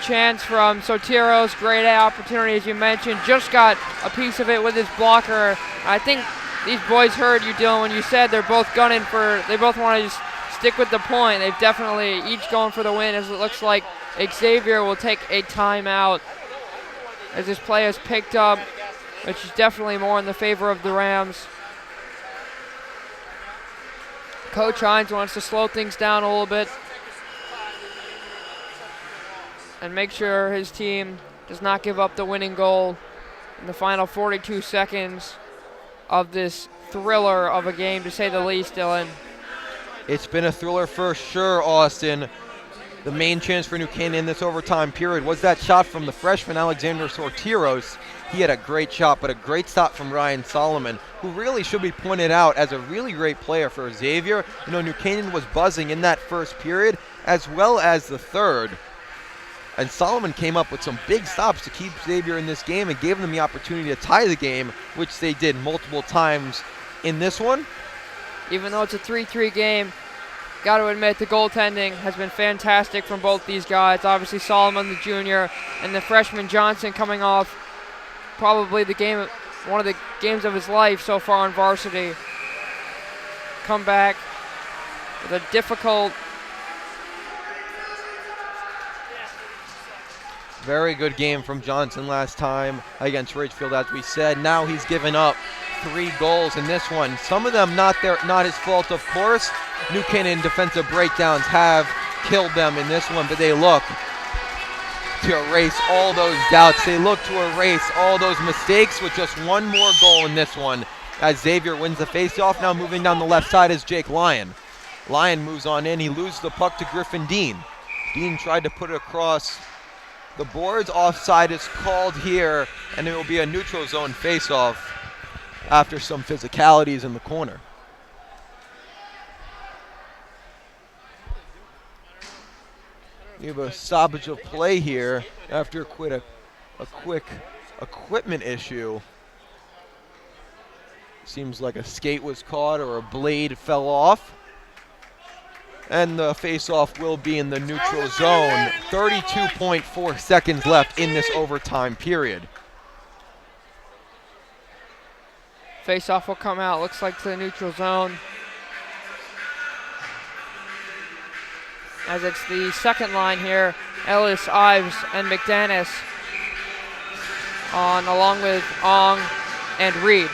chance from Sotiros. Great opportunity, as you mentioned. Just got a piece of it with his blocker. I think these boys heard you, Dylan, when you said they're both gunning for, they both want to just stick with the point. They've definitely each going for the win, as it looks like Xavier will take a timeout as this play has picked up, which is definitely more in the favor of the Rams. Coach Hines wants to slow things down a little bit and make sure his team does not give up the winning goal in the final 42 seconds of this thriller of a game, to say the least, Dylan. It's been a thriller for sure, Austin. The main chance for New Canaan in this overtime period was that shot from the freshman Alexander Sortiros. He had a great shot, but a great stop from Ryan Solomon, who really should be pointed out as a really great player for Xavier. You know, New Canaan was buzzing in that first period as well as the third. And Solomon came up with some big stops to keep Xavier in this game and gave them the opportunity to tie the game, which they did multiple times in this one. Even though it's a 3-3 game, got to admit the goaltending has been fantastic from both these guys. Obviously Solomon, the junior, and the freshman Johnson coming off probably the game, one of the games of his life so far on varsity. Come back with a difficult. Very good game from Johnson last time against Ridgefield, as we said. Now he's given up 3 goals in this one. Some of them not his fault, of course. New Canaan defensive breakdowns have killed them in this one, but they look to erase all those doubts. They look to erase all those mistakes with just one more goal in this one, as Xavier wins the faceoff. Now moving down the left side is Jake Lyon. Lyon moves on in. He loses the puck to Griffin Dean. Dean tried to put it across the boards. Offside is called here, and it will be a neutral zone faceoff after some physicalities in the corner. We have a stoppage of play here after a quick equipment issue. Seems like a skate was caught or a blade fell off. And the face-off will be in the neutral zone. 32.4 seconds left in this overtime period. Face-off will come out, looks like, to the neutral zone, as it's the second line here, Ellis, Ives, and McDanus on, along with Ong and Reed.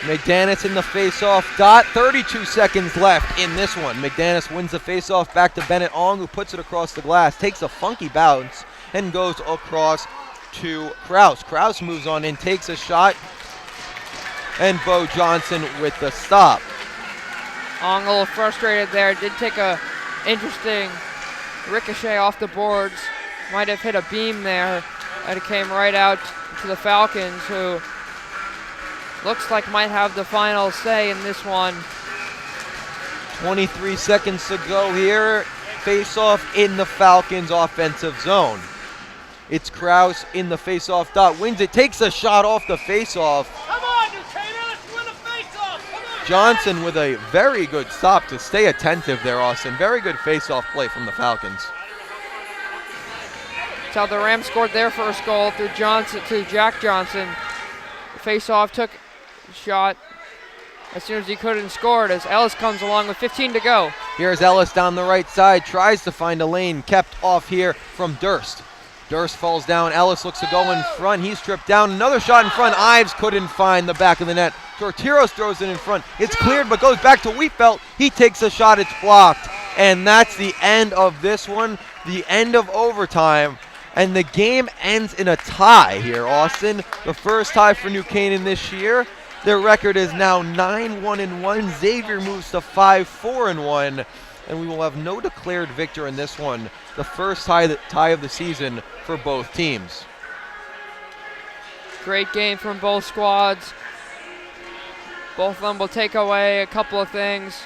McDanus in the face-off dot. 32 seconds left in this one. McDanus wins the face-off back to Bennett Ong, who puts it across the glass, takes a funky bounce, and goes across to Kraus. Kraus moves on in, takes a shot, and Bo Johnson with the stop. Ong a little frustrated there. Did take a interesting ricochet off the boards. Might have hit a beam there, and it came right out to the Falcons, who looks like might have the final say in this one. 23 seconds to go here. Face-off in the Falcons' offensive zone. It's Kraus in the face-off dot. Wins it, takes a shot off the face-off. Come on, New Canaan, let's win a face-off. Come on, Johnson with a very good stop to stay attentive there, Austin. Very good face-off play from the Falcons. That's how the Rams scored their first goal, through Johnson, to Jack Johnson. The face-off took a shot as soon as he could and scored, as Ellis comes along with 15 to go. Here's Ellis down the right side, tries to find a lane, kept off here from Durst. Durst falls down. Ellis looks to go in front. He's tripped down. Another shot in front. Ives couldn't find the back of the net. Tortiros throws it in front. It's cleared, but goes back to Wheatfeld. He takes a shot. It's blocked. And that's the end of this one, the end of overtime. And the game ends in a tie here, Austin. The first tie for New Canaan this year. Their record is now 9-1-1. Xavier moves to 5-4-1. And we will have no declared victor in this one. The first tie of the season for both teams. Great game from both squads. Both of them will take away a couple of things.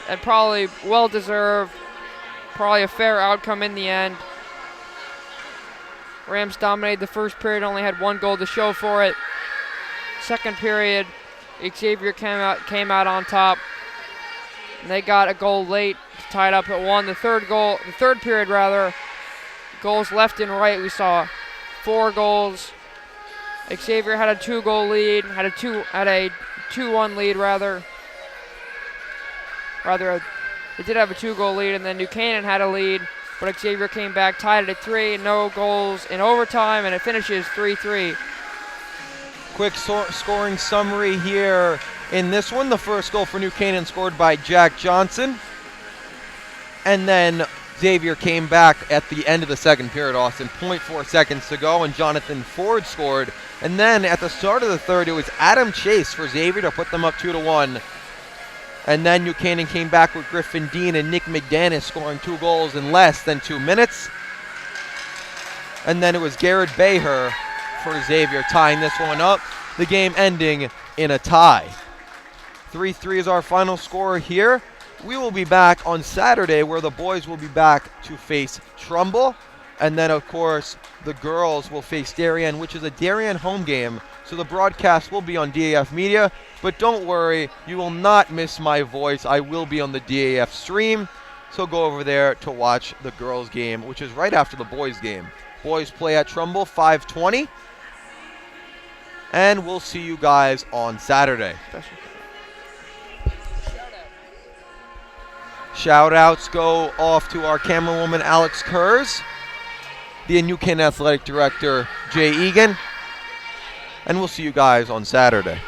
And probably well-deserved. Probably a fair outcome in the end. Rams dominated the first period, only had one goal to show for it. Second period, Xavier came out on top. And they got a goal late to tie it up at 1. The third period, goals left and right. We saw 4 goals. Xavier had a 2-goal lead, had a 2-1 lead rather. They did have a 2-goal lead, and then New Canaan had a lead, but Xavier came back, tied it at 3, no goals in overtime, and it finishes 3-3. Quick scoring summary here in this one. The first goal for New Canaan scored by Jack Johnson. And then Xavier came back at the end of the second period, Austin. 0.4 seconds to go, and Jonathan Ford scored. And then at the start of the third, it was Adam Chase for Xavier to put them up 2-1. And then New Canaan came back with Griffin Dean and Nick McDanis scoring 2 goals in less than 2 minutes. And then it was Garrett Beher for Xavier tying this one up. The game ending in a tie. 3-3 is our final score here. We will be back on Saturday where the boys will be back to face Trumbull. And then, of course, the girls will face Darien, which is a Darien home game. So the broadcast will be on DAF Media. But don't worry, you will not miss my voice. I will be on the DAF stream. So go over there to watch the girls' game, which is right after the boys' game. Boys play at Trumbull, 5:20. And we'll see you guys on Saturday. Shout-outs go off to our camerawoman, Alex Kurz, the New Canaan Athletic Director, Jay Egan, and we'll see you guys on Saturday.